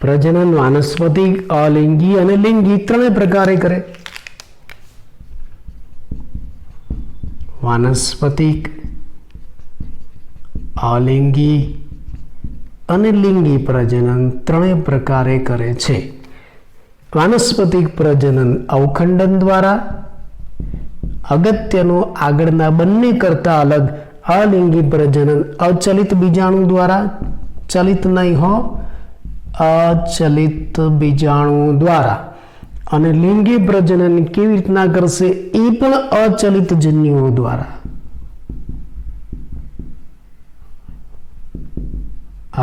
પ્રજનન વાનસ્પતિક, અલિંગી અને લિંગી ત્રણેય પ્રકારે કરે. વાનસ્પતિક, અલિંગી અને લિંગી પ્રજનન ત્રણેય પ્રકારે કરે છે. વાનસ્પતિક પ્રજનન અવખંડન દ્વારા, અગત્યનો આગળના બંને કરતા અલગ અલિંગી પ્રજનન અચલિત બીજાણુ દ્વારા, ચલિત નહીં હો, અચલિત બીજાણુ દ્વારા, અને લિંગી પ્રજનન કેવી રીતના કરશે એ પણ અચલિત જન્યુઓ દ્વારા,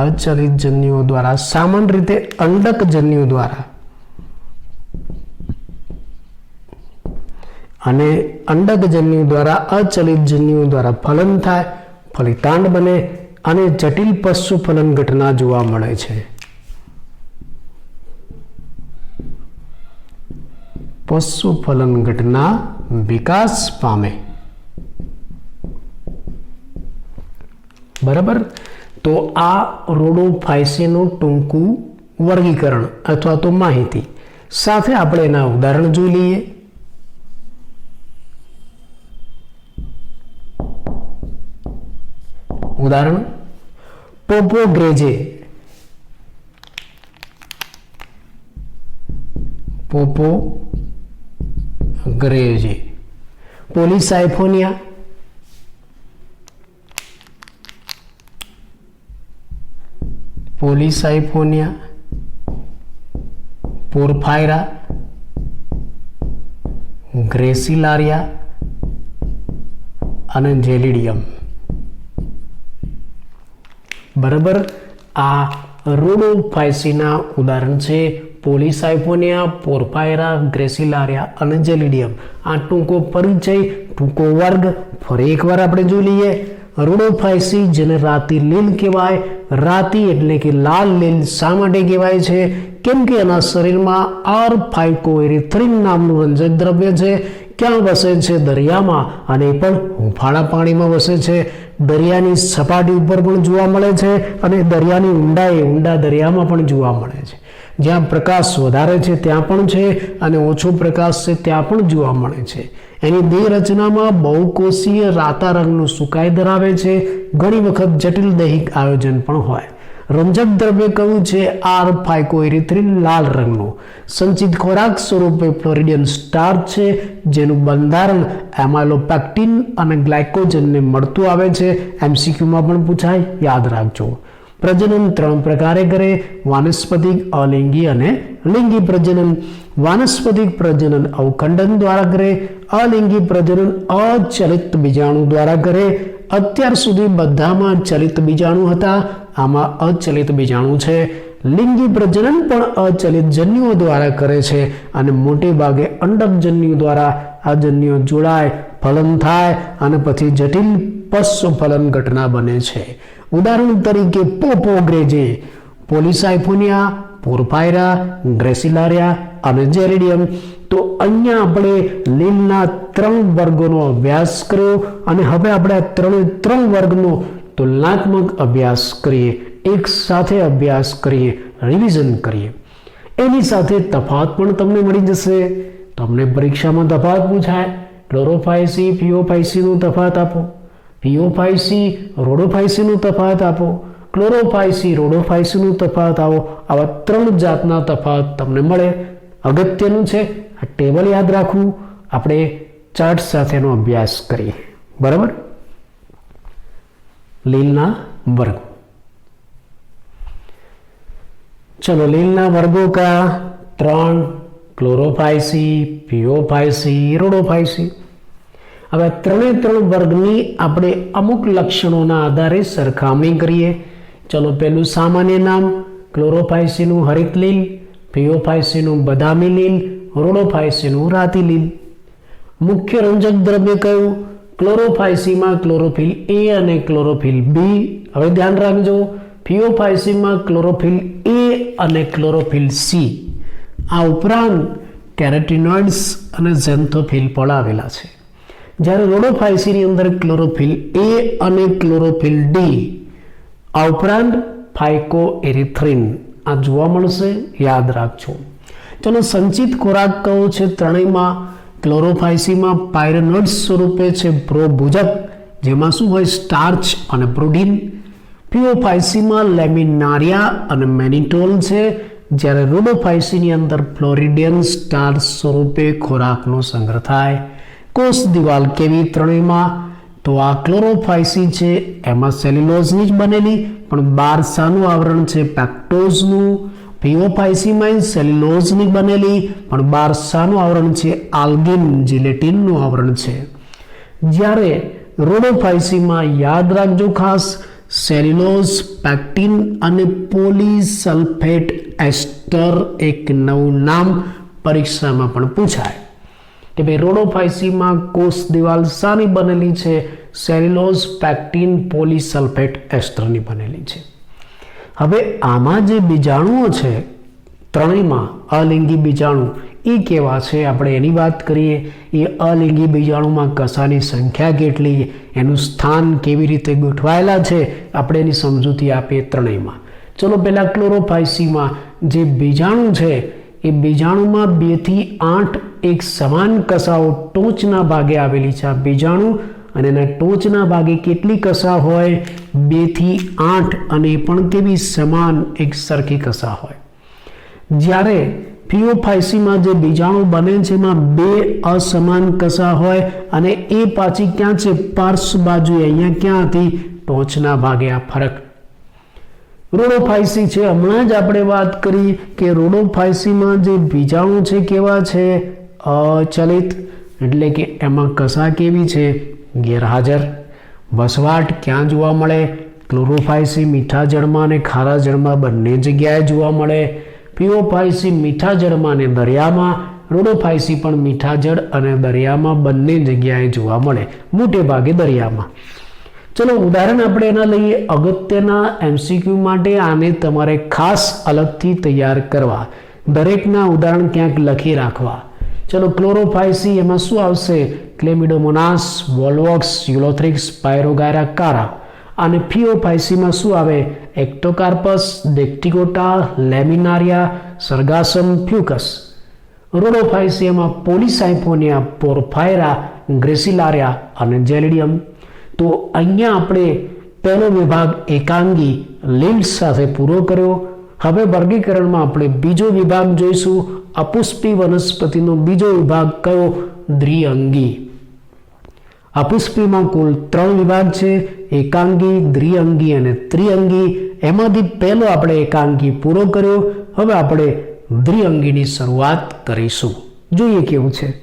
અચલિત જન્યુઓ દ્વારા, સામાન્ય રીતે અંડક જન્યુ દ્વારા, અને અંડક જન્યુ દ્વારા અચલિત જન્યુ દ્વારા ફલન થાય, ફલિતાંડ બને અને જટિલ પશુ ફલન ઘટના જોવા મળે છે. પશુ ફલન ઘટના વિકાસ પામે. બરાબર. તો આ રોડોફાઇસીનું ટૂંકું વર્ગીકરણ અથવા તો માહિતી સાથે આપણે એના ઉદાહરણ જોઈ લઈએ. ઉદાહરણ પોપોગ્રેજે, પોપોગ્રેજે, પોલીસાઇફોનિયા, પોલીસાઇફોનિયા, પોર્ફાયરા, ગ્રેસિલારિયા અને જેલિડિયમ. બરાબર. આ રોડોફાઇસીના ઉદાહરણ છે પોલીસાઇફોનિયા, પોર્ફાયરા, ગ્રેસિલારિયા અને જેલિડિયમ. આ ટૂંકો પરિચય, ટૂંકો વર્ગ ફરી એકવાર આપણે જોઈ લઈએ. રોડોફાઇસી જેને રાતી લીલ કહેવાય, રાતી એટલે કે લાલ લીલ શા માટે કહેવાય છે? કેમ કે એના શરીરમાં R-ફાઇકોએરિથ્રિન નામનું રંજક દ્રવ્ય છે. ક્યાં વસે છે? દરિયામાં, અને એ પણ હુંફાળા પાણીમાં વસે છે. દરિયાની સપાટી ઉપર પણ જોવા મળે છે અને દરિયાની ઊંડા દરિયામાં પણ જોવા મળે છે. જ્યાં પ્રકાશ વધારે છે ત્યાં પણ છે અને ઓછો પ્રકાશ છે ત્યાં પણ જોવા મળે છે. એની દેહ રચનામાં બહુકોષીય રાતા રંગનું સુકાઈ ધરાવે છે. ઘણી વખત જટિલ દૈહિક આયોજન પણ હોય. રંજક દ્રવ્ય કયું છે? R-ફાઇકોએરિથ્રિન, લાલ રંગનું. સંચિત ખોરાક સ્વરૂપે ફ્લોરિડિયન સ્ટાર્ચ છે, જેનું બંધારણ એમાઇલોપેક્ટિન અને ગ્લાયકોજનને મળતું આવે છે. MCQમાં પણ પૂછાય, યાદ રાખજો. પ્રજનન 3 પ્રકારે કરે: વાનસ્પતિક, અલિંગી અને લિંગી પ્રજનન. વાનસ્પતિક પ્રજનન અવખંડન દ્વારા કરે. અલિંગી પ્રજનન અચલિત બીજાણુ દ્વારા કરે. અત્યાર સુધી બધામાં ચલિત બીજાણુ હતા, આમાં અચલિત બીજાણુ છે. લિંગી પ્રજનન પણ અચલિત જન્યુઓ દ્વારા કરે છે અને મોટે ભાગે અંડક જન્યુ દ્વારા આ જન્યુઓ જોડાય, ફલન થાય અને પછી જટિલ પશુ ફલન ઘટના બને છે. ઉદાહરણ તરીકે પોપોગ્રેજે, પોલીસાઇફોનિયા, પોર્ફાયરા, ગ્રેસિલારિયા અને જેલિડિયમ. તો અહીંયા આપણે લીલના 3 વર્ગોનો અભ્યાસ કર્યો અને હવે આપણે આ 3 વર્ગનો તુલનાત્મક અભ્યાસ કરીએ, એક સાથે અભ્યાસ કરીએ, રિવિઝન કરીએ. એની સાથે તફાવત પણ તમને મળી જશે. તમને પરીક્ષામાં તફાવત પૂછાય, ક્લોરોફાઇસી, પીઓફાઇસીનું તફાવત આપો, પીઓફાઇસી, રોડોફાઇસીનું તફાવત આપો, ક્લોરોફાઇસી, રોડોફાઇસીનું તફાવત આપો. આવા 3 જાતના તફાવત તમને મળે. અગત્યનું છે આ ટેબલ યાદ રાખવું. આપણે ચાર્ટ સાથેનો અભ્યાસ કરીએ. બરાબર. લીલના વર્ગ. ચલો, લીલના વર્ગો કયા? 3: ક્લોરોફાઇસી, પીઓફાઇસી, રોડોફાઇસી. હવે 3 વર્ગની આપણે અમુક લક્ષણોના આધારે સરખામણી કરીએ. ચલો, પહેલું સામાન્ય નામ: ક્લોરોફાઇસીનું હરિત લીલ, પીઓફાઇસીનું બદામી લીલ, રોડોફાઇસીનું રાતી લીલ. મુખ્ય રંજક દ્રવ્ય કયું? ક્લોરોફાઇસીમાં ક્લોરોફિલ A અને ક્લોરોફિલ B. હવે ધ્યાન રાખજો, પીઓફાઇસીમાં ક્લોરોફિલ A અને ક્લોરોફિલ C. આ ઉપરાંત કેરોટીનોઇડ્સ અને ઝેન્થોફિલ પણ આવેલા છે. જ્યારે રોડોફાઇસીની અંદર ક્લોરોફિલ A અને ક્લોરોફિલ D, આ ઉપરાંત ફાઇકોએરિથ્રિન આ જોવા મળશે. યાદ રાખજો. ચલો, સંચિત ખોરાક કયો છે? ત્રણેયમાં ક્લોરોફાઇસીમાં પાયરેનોઇડ્સ સ્વરૂપે છે પ્રોભુજક, જેમાં શું હોય? સ્ટાર્ચ અને પ્રોટીન. પીઓફાઇસીમાં લેમિનારિયા અને મેનિટોલ છે જ્યારે રોડોફાઇસીની અંદર ફ્લોરિડિયન સ્ટાર સ્વરૂપે ખોરાકનો સંગ્રહ થાય. કોષ દિવાલ કેવી ત્રણેયમાં? તો આ ક્લોરોફાઇસી છે એમાં સેલ્યુલોઝની જ બનેલી, પણ બહાર શાનું આવરણ છે? પેક્ટોઝનું. ફિઓફાઇસીમાં સેલ્યુલોઝની બનેલી, પણ બહાર શાનું આવરણ છે? આલ્ગિન જીલેટિનનું આવરણ છે. જ્યારે રોડોફાઇસીમાં યાદ રાખજો ખાસ, સેલ્યુલોઝ, પેક્ટિન અને પોલીસલ્ફેટ એસ્ટર એક નવું નામ પરીક્ષામાં પણ પૂછાય કે ભાઈ રોડોફાઇસીમાં કોષ દિવાલ શાની બનેલી છે? સેલ્યુલોઝ, પેક્ટિન, પોલીસલ્ફેટ એસ્ટરની બનેલી છે. હવે આમાં જે બીજાણુઓ છે ત્રણેયમાં અલિંગી બીજાણુ એ કેવા છે આપણે એની વાત કરીએ. એ અલિંગી બીજાણુમાં કસાની સંખ્યા કેટલી, એનું સ્થાન કેવી રીતે ગોઠવાયેલા છે, આપણે એની સમજૂતી આપીએ ત્રણેયમાં. ચલો પહેલાં ક્લોરોફાઇસીમાં જે બીજાણુ છે એ બીજાણુમાં 2 થી 8 એક સમાન કસાઓ ટોચના ભાગે આવેલી છે. આ બીજાણુ અને એના ટોચના ભાગે કેટલી કસા હોય? 2 થી 8, અને એ પણ કેવી? સમાન એક સરખી કસા હોય. જ્યારે ફિઓફાઇસીમાં જે બીજાણુ બને છે એમાં 2 અસમાન કસા હોય, અને એ પાછી ક્યાં છે? પાર્શ્વ બાજુએ. અહીંયા ક્યાં હતી? ટોચના ભાગે. આ ફરક. રોડોફાઇસી છે, હમણાં જ આપણે વાત કરી કે રોડોફાઇસીમાં જે બીજાણુ છે કેવા છે? અચલિત, એટલે કે એમાં કસા કેવી છે? ગેરહાજર. વસવાટ ક્યાં જોવા મળે? ક્લોરોફાઇસી મીઠા જળમાં અને ખારા જળમાં બંને જગ્યાએ જોવા મળે. ફિઓફાઇસી મીઠા જળમાં અને દરિયામાં, રોડોફાઇસી પણ મીઠા જળ અને દરિયામાં બંને જગ્યાએ જોવા મળે, મોટે ભાગે દરિયામાં. ચલો ઉદાહરણ આપણે એના લઈએ અગત્યના MCQ માટે. આને તમારે ખાસ અલગથી તૈયાર કરવા, દરેકના ઉદાહરણ ક્યાંક લખી રાખવા. ચલો ક્લોરોફાઇસી એમાં શું આવશે? ક્લેમિડોમોનાસ, વોલ્વોક્સ, યુલોથ્રિક્સ, પાયરોગાયરા કારા. અને ફિઓફાઇસીમાં શું આવે? એક્ટોકાર્પસ, ડેક્ટિકોટા, લેમિનારિયા, સરગાસમ, ફ્યુકસ. રોડોફાઇસીમાં પોલિસાઇફોનિયા, પોર્ફાયરા, ગ્રેસિલારિયા અને જેલિડિયમ. તો અહીંયા આપણે પહેલો વિભાગ એકાંગી લીલ્સ સાથે પૂરો કર્યો. હવે વર્ગીકરણમાં આપણે બીજો વિભાગ જોઈશું. અપુષ્પી વનસ્પતિનો બીજો વિભાગ કયો? દ્વિઅંગી. અપુષ્પીમાં કુલ 3 વિભાગ છે: એકાંગી, દ્વિઅંગી અને ત્રિઅંગી. એમાંથી પહેલો આપણે એકાંગી પૂરો કર્યો. હવે આપણે દ્વિઅંગીની શરૂઆત કરીશું. જોઈએ કેવું છે.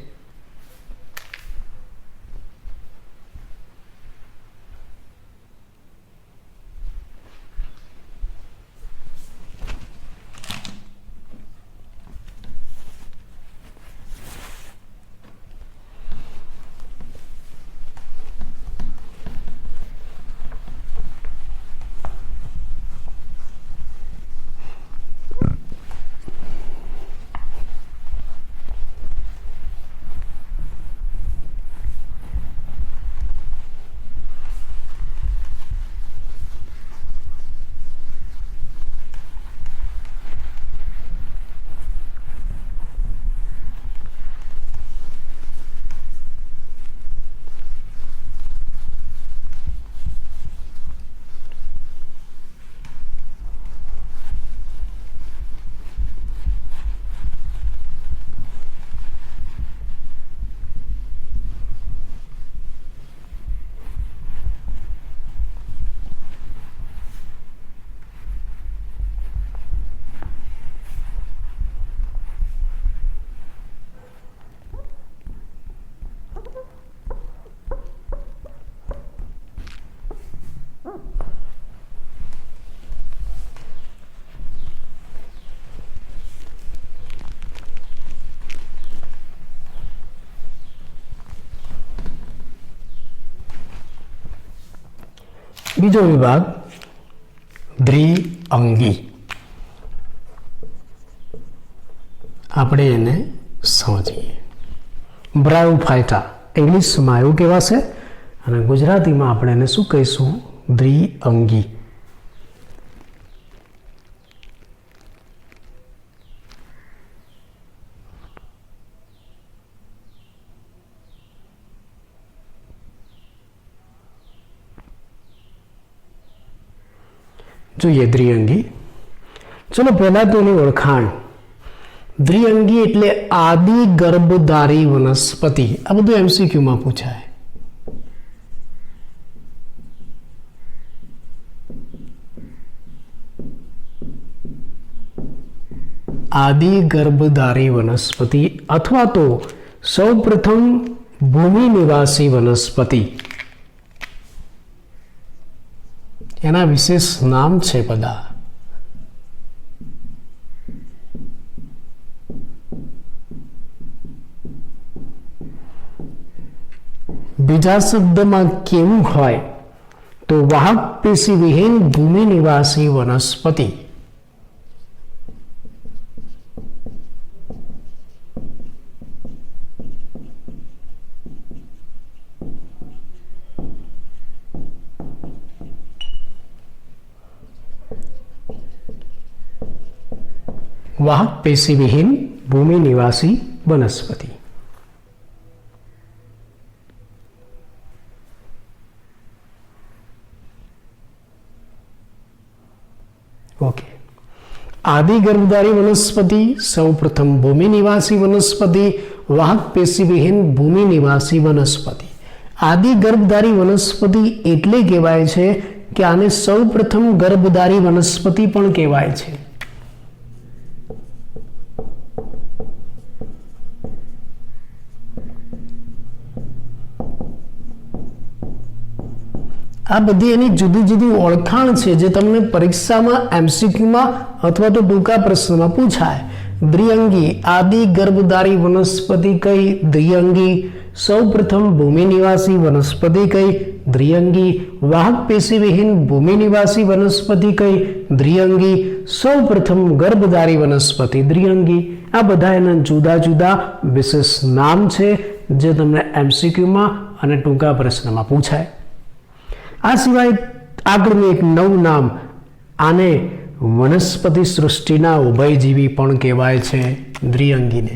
બીજો વિભાગ દ્વિઅંગી. આપણે એને સમજીએ. બ્રાયોફાઇટા ઇંગ્લિશમાં એવું કહેવાશે, અને ગુજરાતીમાં આપણે એને શું કહીશું? દ્વિઅંગી. જોઈએ દ્વિઅંગી. ચલો પહેલા તો એની ઓળખાણ. દ્વિઅંગી એટલે આદિ ગર્ભધારી વનસ્પતિ. આ બધું એમસીક્યુમાં પૂછાય. આદિ ગર્ભધારી વનસ્પતિ અથવા તો સૌ પ્રથમ ભૂમિ નિવાસી વનસ્પતિ. એના વિશેષ નામ છે બધા. બીજા શબ્દમાં કેવું હોય તો વાહક પેશી વિહીન ભૂમિ નિવાસી વનસ્પતિ. વાહક પેશી વિહીન ભૂમિ નિવાસી વનસ્પતિ. ઓકે. આદિ ગર્ભધારી વનસ્પતિ, સૌ પ્રથમ ભૂમિ નિવાસી વનસ્પતિ, વાહક પેશી વિહીન ભૂમિ નિવાસી વનસ્પતિ. આદિ ગર્ભધારી વનસ્પતિ એટલે કહેવાય છે કે આને સૌ પ્રથમ ગર્ભધારી વનસ્પતિ પણ કહેવાય છે. આ બધી એની જુદી જુદી ઓળખાણ છે જે તમને પરીક્ષામાં એમસીક્યુમાં અથવા તો ટૂંકા પ્રશ્નમાં પૂછાય. દ્વિઅંગી આદિ ગર્ભધારી વનસ્પતિ કઈ? દ્વિઅંગી સૌ પ્રથમ ભૂમિ નિવાસી વનસ્પતિ કઈ? દ્વિઅંગી વાહક પેશી વિહીન ભૂમિ નિવાસી વનસ્પતિ કઈ? દ્વિઅંગી સૌ પ્રથમ ગર્ભધારી વનસ્પતિ દ્વિઅંગી. આ બધા એના જુદા જુદા વિશેષ નામ છે જે તમને એમસીક્યુમાં અને ટૂંકા પ્રશ્નમાં પૂછાય. આ સિવાય આગળનું એક નવું નામ, આને વનસ્પતિ સૃષ્ટિના ઉભયજીવી પણ કહેવાય છે. દ્વિઅંગીને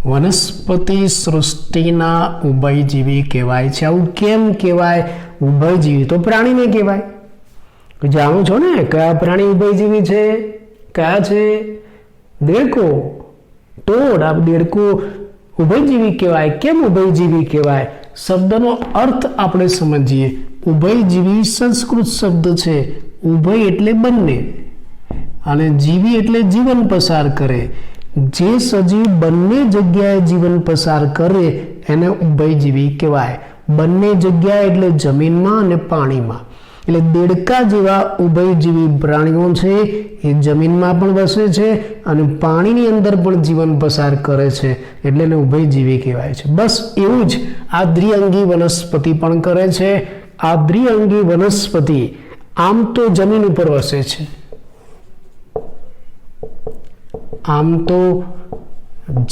વનસ્પતિ સૃષ્ટિના ઉભયજીવી કહેવાય છે. આવું કેમ કહેવાય ઉભયજીવી? તો પ્રાણીને કહેવાય. જાણો છો ને કયા પ્રાણી ઉભયજીવી છે? કયા છે? દેડકો, ટોળ. આ દેડકો ઉભયજીવી કહેવાય. કેમ ઉભયજીવી કહેવાય? શબ્દનો અર્થ આપણે સમજીએ. ઉભયજીવી સંસ્કૃત શબ્દ છે. ઉભય એટલે બંને અને જીવી એટલે જીવન પસાર કરે. જે સજીવ બંને જગ્યાએ જીવન પસાર કરે એને ઉભયજીવી કહેવાય. બંને જગ્યાએ એટલે જમીનમાં અને પાણીમાં. એટલે દેડકા જેવા ઉભયજીવી પ્રાણીઓ છે એ જમીનમાં પણ વસે છે અને પાણીની અંદર પણ જીવન પસાર કરે છે, એટલે એને ઉભયજીવી કહેવાય છે. બસ એવું જ આ દ્વિઅંગી વનસ્પતિ પણ કરે છે. આ દ્વિઅંગી વનસ્પતિ આમ તો જમીન ઉપર વસે છે, આમ તો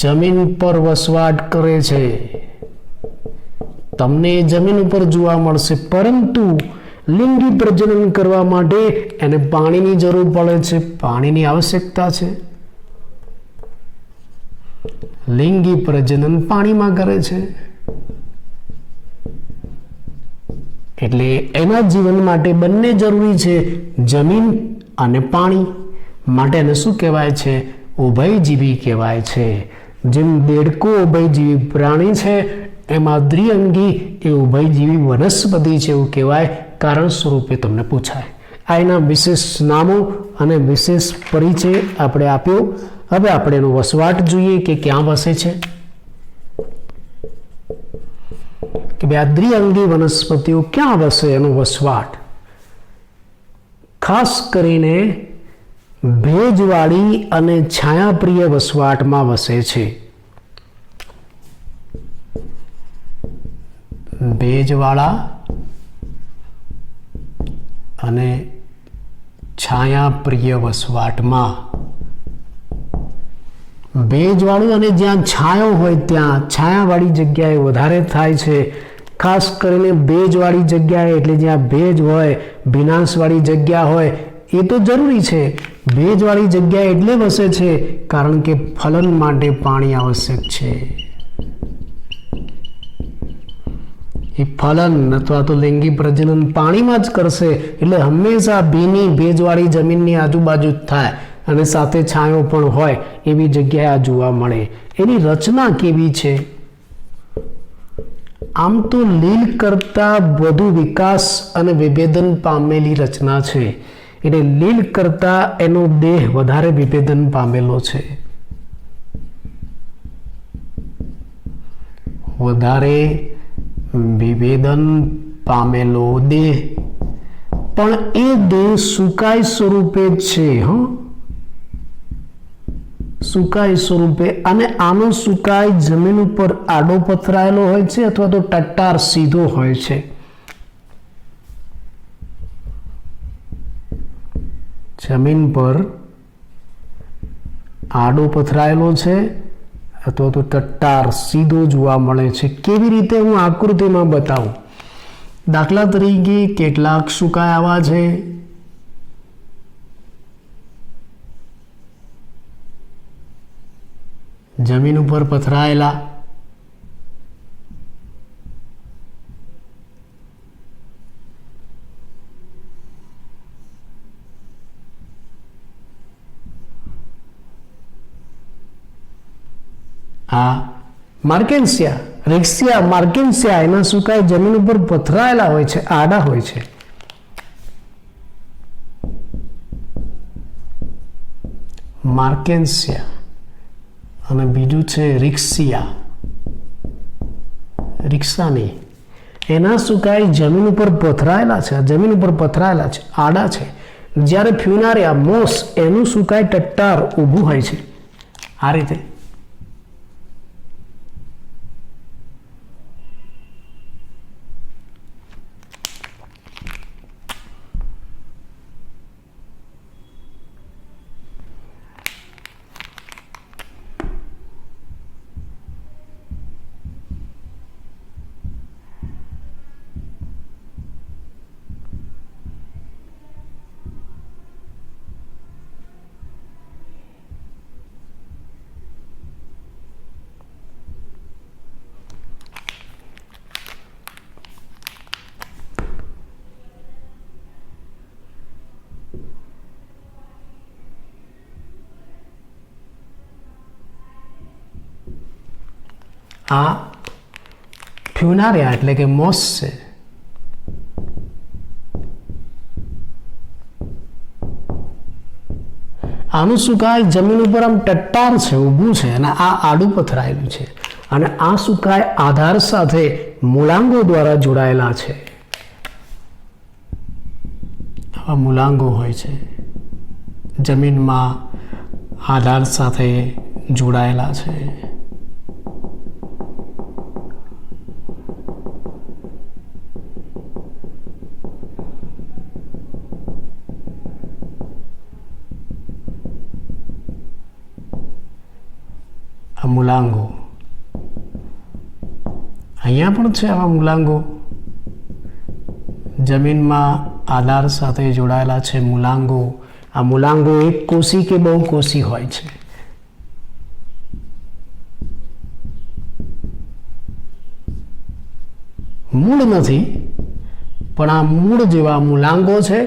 જમીન પર વસવાટ કરે છે, તમને જમીન ઉપર જોવા મળશે, પરંતુ લિંગી પ્રજનન કરવા માટે એને પાણીની જરૂર પડે છે, પાણીની આવશ્યકતા છે. લિંગી પ્રજનન પાણીમાં કરે છે, એટલે એના જીવન માટે બંને જરૂરી છે, જમીન અને પાણી. માટે એને શું કહેવાય છે? ઉભયજીવી કહેવાય છે. જેમ દેડકો ઉભયજીવી પ્રાણી છે, એમાં દ્વિઅંગી એ ઉભયજીવી વનસ્પતિ છે એવું કહેવાય. કારણ સ્વરૂપે તમને પૂછાય. આ એના વિશેષ નામો અને વિશેષ પરિચય આપણે આપ્યો. હવે આપણે એનો વસવાટ જોઈએ કે ક્યાં વસે છે. કે ભાઈ આ દ્વિઅંગી વનસ્પતિઓ ક્યાં વસે, એનો વસવાટ ખાસ કરીને ભેજવાળી અને છાયાપ્રિય વસવાટમાં વસે છે. ભેજવાળા અને છાયાપ્રિય વસવાટમાં. ભેજવાળું અને જ્યાં છાયો હોય ત્યાં છાયાવાળી જગ્યાએ વધારે થાય છે. ખાસ કરીને ભેજવાળી જગ્યાએ એટલે જ્યાં ભેજ હોય, ભીનાશવાળી જગ્યા હોય એ તો જરૂરી છે. ભેજવાળી જગ્યાએ એટલે વસે છે કારણ કે ફલન માટે પાણી આવશ્યક છે. એ ફલન અથવા તો લિંગી પ્રજનન પાણીમાં જ કરશે, એટલે હંમેશા ભીની ભેજવાળી જમીનની આજુબાજુ જ થાય અને સાથે છાંયો પણ હોય એવી જગ્યાએ આ જોવા મળે. એની રચના કેવી છે? આમ તો લીલ કરતા વધુ વિકાસ અને વિભેદન પામેલી રચના છે, એટલે લીલ કરતા એનો દેહ વધારે વિભેદન પામેલો છે, વધારે વિભેદન પામેલો દેહ, પણ એ દેહ સુકાય સ્વરૂપે જ છે. સુકાય સ્વરૂપે, અને આનો સુકાય જમીન ઉપર આડો પથરાયેલો હોય છે અથવા તો ટટ્ટાર સીધો હોય છે. જમીન પર આડો પથરાયેલો છે અથવા તો ટટ્ટાર સીધો જોવા મળે છે. કેવી રીતે હું આકૃતિમાં બતાવું? દાખલા તરીકે કેટલાક સુકાય આવા છે, જમીન ઉપર પથરાયેલા, આ માર્કેન્સિયા, રેક્સિયા, માર્કેન્સિયા એના સુકાય જમીન ઉપર પથરાયેલા હોય છે, આડા હોય છે. માર્કેન્સિયા અને બીજું છે રિક્સિયા, રિક્ષાની, એના સુકાય જમીન ઉપર પથરાયેલા છે, જમીન ઉપર પથરાયેલા છે, આડા છે. જ્યારે ફ્યુનારિયા, મોસ, એનું સુકાય ટટ્ટાર ઊભું હોય છે, આ રીતે. આ ફ્યુનારિયા એટલે કે મોસ છે. આનું સુકાય જમીન ઉપર આમ ટટ્ટાર છે, ઊભું છે, અને આ આડું પથરાયેલું છે, અને આ સુકાય આધાર સાથે મૂળાંગો દ્વારા જોડાયેલા છે. આવા મૂળાંગો હોય છે, જમીનમાં આધાર સાથે જોડાયેલા છે. મૂલાંગો અહીંયા પણ છે. આવા મૂલાંગો જમીનમાં આધાર સાથે જોડાયેલા છે. મૂલાંગો, આ મૂલાંગો એક કોષી કે બહુ કોષી હોય છે. મૂળ નથી, પણ આ મૂળ જેવા મૂલાંગો છે,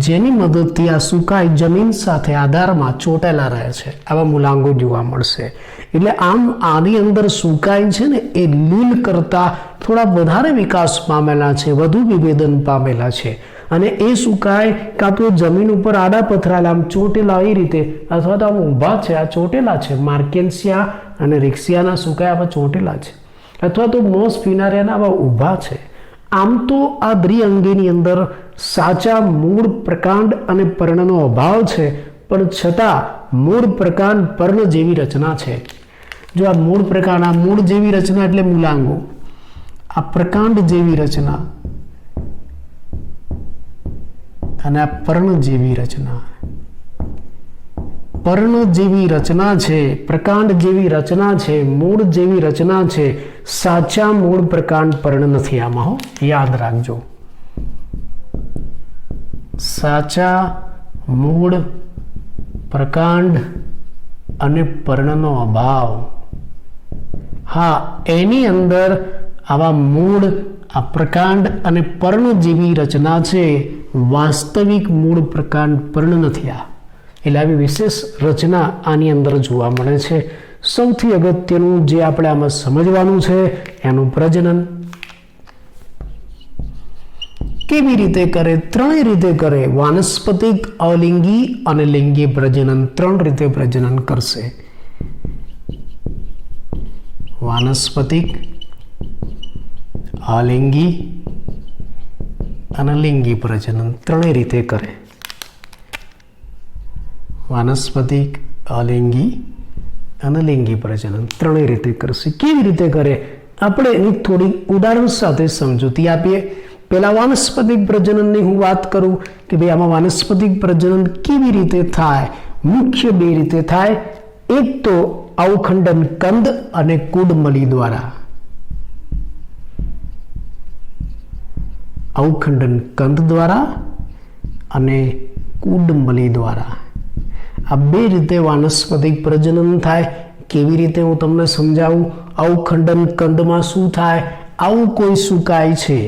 જેની મદદથી આ સુકાઈ જમીન સાથે આધારમાં ચોંટેલા રહે છે. આવા મૂલાંગો જોવા મળશે. એટલે આમ આની અંદર સુકાઈ છે ને એ લીલ કરતા થોડા વધારે વિકાસ પામેલા છે, વધુ વિભેદન પામેલા છે. અને એ સુકાઈ કાં તો જમીન ઉપર આડા પથરાયેલા આમ ચોંટેલા એ રીતે, અથવા તો આમ ઊભા છે, આ ચોંટેલા છે. માર્કેન્સિયા અને રિક્સિયાના સુકાઈ આવા ચોંટેલા છે, અથવા તો મોસ ફ્યુનારિયાના આવા ઊભા છે. આમ તો આ દ્વિઅંગીની અંદર સાચા મૂળ પ્રકાંડ અને પર્ણનો અભાવ છે, પણ છતાં મૂળ પ્રકાંડ પર્ણ જેવી રચના છે. જો આ મૂળ પ્રકાંડ, આ મૂળ જેવી રચના એટલે મૂલાંગો, આ પ્રકાંડ જેવી રચના અને આ પર્ણ જેવી રચના. પર્ણ જેવી રચના છે, પ્રકાંડ જેવી રચના છે, મૂળ જેવી રચના છે. સાચા મૂળ પ્રકાંડ પર્ણ નથી આમાં, હો, યાદ રાખજો. સાચા મૂળ પ્રકાંડ અને પર્ણનો અભાવ, હા, એની અંદર આવા મૂળ આ પ્રકાંડ અને પર્ણ જેવી રચના છે, વાસ્તવિક મૂળ પ્રકાંડ પર્ણ નથી આ, એટલે આવી વિશેષ રચના આની અંદર જોવા મળે છે. સૌથી અગત્યનું જે આપણે આમાં સમજવાનું છે એનું પ્રજનન કેવી રીતે કરે, ત્રણેય રીતે કરે. વાનસ્પતિક, અલિંગી અને લિંગી પ્રજનન, ત્રણ રીતે પ્રજનન કરશે. વાનસ્પતિક, અલિંગી અને લિંગી પ્રજનન ત્રણેય રીતે કરે. વાનસ્પતિક, અલિંગી અને લિંગી પ્રજનન ત્રણેય રીતે કરશે. કેવી રીતે કરે આપણે એની થોડી ઉદાહરણ સાથે સમજૂતી આપીએ. પહેલા વાનસ્પતિક પ્રજનનની હું વાત કરું કે ભાઈ આમાં વાનસ્પતિક પ્રજનન કેવી રીતે થાય. મુખ્ય બે રીતે થાય. એક તો અવખંડન કંદ અને કુડમલી દ્વારા. અવખંડન કંદ દ્વારા અને કુડમલી દ્વારા. આ બે રીતે વાનસ્પતિક પ્રજનન થાય. કેવી રીતે હું તમને સમજાવું. અવખંડન કંદમાં શું થાય, આવું કોઈ સુકાય છે,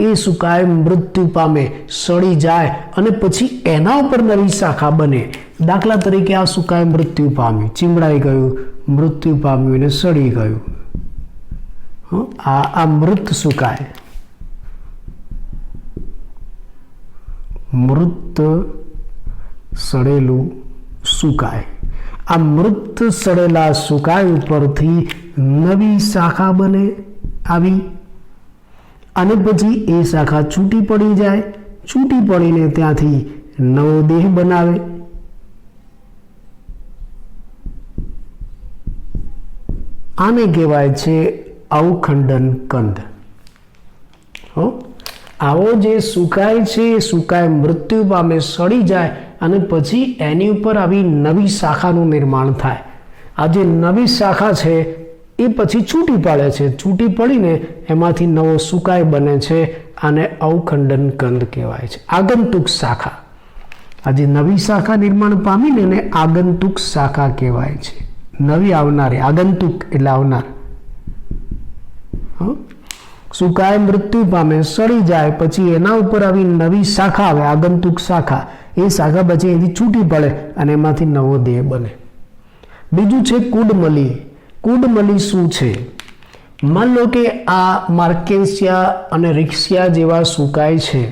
એ સુકાય મૃત્યુ પામે, સડી જાય અને પછી એના ઉપર નવી શાખા બને. દાખલા તરીકે આ સુકાય મૃત્યુ પામ્યું, ચીમડાઈ ગયું, મૃત્યુ પામ્યું અને સડી ગયું. આ મૃત સુકાય, મૃત સડેલું સુકાય. આ મૃત સડેલા સુકાય ઉપરથી નવી શાખા બને આવી, અને પછી એ શાખા છૂટી પડી જાય. છૂટી પડીને ત્યાંથી નવો દેહ બનાવે. આને કહેવાય છે અવખંડન કંદ. આવો જે સુકાય છે એ સુકાય મૃત્યુ પામે, સડી જાય અને પછી એની ઉપર આવી નવી શાખાનું નિર્માણ થાય. આ જે નવી શાખા છે એ પછી છૂટી પડે છે. છૂટી પડીને એમાંથી નવો સુકાય બને છે. આને અવખંડન કંદ કહેવાય છે. આગંતુક શાખા, આ જે નવી શાખા નિર્માણ પામીને એને આગંતુક શાખા કહેવાય છે. નવી આવનારી, આગંતુક એટલે આવનાર. સુકાય મૃત્યુ પામે, સડી જાય, પછી એના ઉપર આવી નવી શાખા આવે, આગંતુક શાખા. એ શાખા પછી એથી છૂટી પડે અને એમાંથી નવો દેહ બને. બીજું છે કુડમલી. કુડમલી શું છે? માન લો કે આ માર્કેશિયા અને રિક્સિયા જેવા સુકાય છે,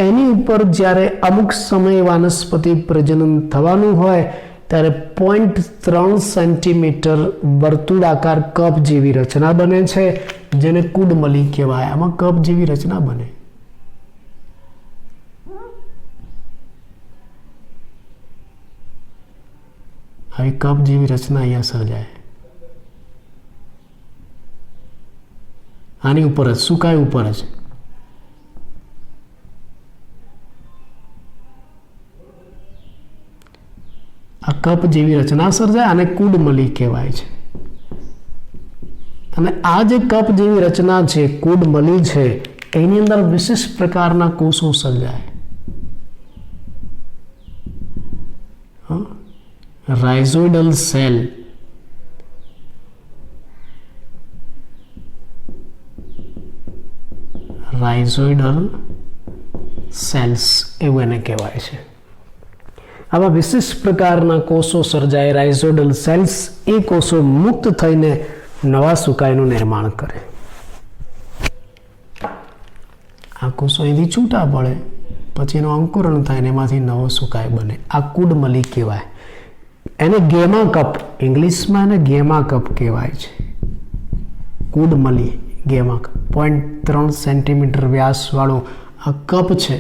એની ઉપર જ્યારે અમુક સમયે વાનસ્પતિક પ્રજનન થવાનું હોય ત્યારે 0.3 સેન્ટીમીટર વર્તુળાકાર કપ જેવી રચના બને છે, જેને કુડમલી કહેવાય. આમાં કપ જેવી રચના બને. આવી કપ જેવી રચના અહીંયા સર્જાય. આની ઉપર જ, સુકાય ઉપર જ. આ કપ જેવી રચના સર્જાય અને કુડમલી કહેવાય છે. અને આ જે કપ જેવી રચના છે, કુડમલી છે, એની અંદર વિશિષ્ટ પ્રકારના કોષો સર્જાય. રાઇઝોઇડલ સેલ, રાઇઝોઇડલ સેલ્સ એવું એને કહેવાય છે. આવા વિશિષ્ટ પ્રકારના કોષો સર્જાય, રાઇઝોઇડલ સેલ્સ. એ કોષો મુક્ત થઈને નવા સુકાયનું નિર્માણ કરે. આ કોષો અહીંથી છૂટા પડે, પછી એનું અંકુરણ થાય ને એમાંથી નવો સુકાય બને. આ કુડમલી કહેવાય. એને ગેમા કપ, ઇંગ્લિશમાં એને ગેમા કપ કહેવાય છે. કુડમલી, ગેમા કપ. 0.3 સેન્ટીમીટર વ્યાસવાળો આ કપ છે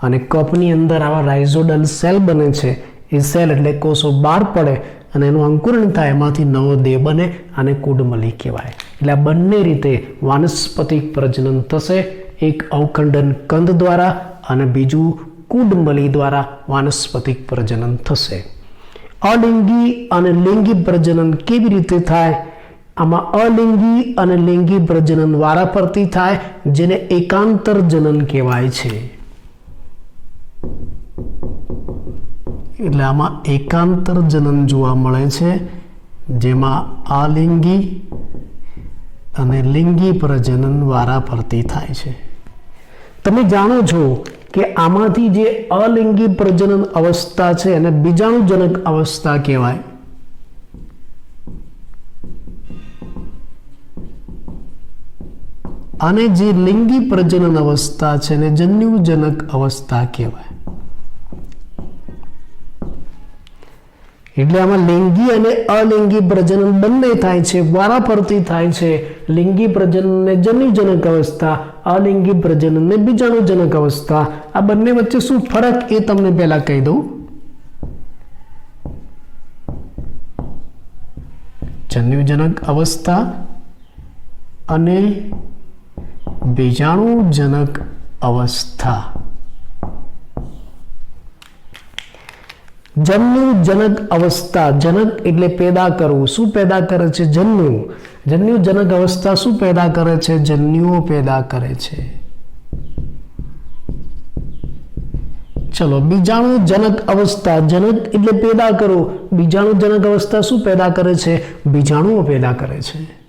અને કપની અંદર આવા રાઇઝોડલ સેલ બને છે. એ સેલ એટલે કોષો બહાર પડે અને એનું અંકુરણ થાય, એમાંથી નવો દેહ બને અને કુડમલી કહેવાય. એટલે આ બંને રીતે વાનસ્પતિક પ્રજનન થશે. એક અવખંડન કંદ દ્વારા અને બીજું કુડમલી દ્વારા વાનસ્પતિક પ્રજનન થશે. અલિંગી અને લિંગી પ્રજનન કેવી રીતે થાય? આમાં અલિંગી અને લિંગી પ્રજનન વારાફરતી થાય, જેને એકાંતર જનન કહેવાય છે. એટલે આમાં એકાંતર જનન જોવા મળે છે, જેમાં અલિંગી અને લિંગી પ્રજનન વારાફરતી થાય છે. તમે જાણો છો કે આમાંથી જે અલિંગી પ્રજનન અવસ્થા છે એને બીજાણુજનક અવસ્થા કહેવાય. અને જે લિંગી પ્રજનન અવસ્થા છે એને જન્યુજનક અવસ્થા કહેવાય. એટલે આમાં લિંગી અને અલિંગી પ્રજનન બંને થાય છે, વારાફરતી થાય છે. લિંગી પ્રજનનને જન્યુજનક અવસ્થા, અલિંગી પ્રજનનને બીજાણુજનક અવસ્થા. આ બંને વચ્ચે શું ફરક એ તમને પહેલા કહી દઉં. જન્યુજનક અવસ્થા અને બીજાણુજનક અવસ્થા. જન્યુજનક અવસ્થા, જનક એટલે પેદા કરવું. શું પેદા કરે છે? જન્યુ. જન્યુજનક અવસ્થા શું પેદા કરે છે? જન્યુઓ પેદા કરે છે. ચલો, બીજાણુજનક અવસ્થા, જનક એટલે પેદા કરવું. બીજાણુજનક અવસ્થા શું પેદા કરે છે? બીજાણુઓ પેદા કરે છે.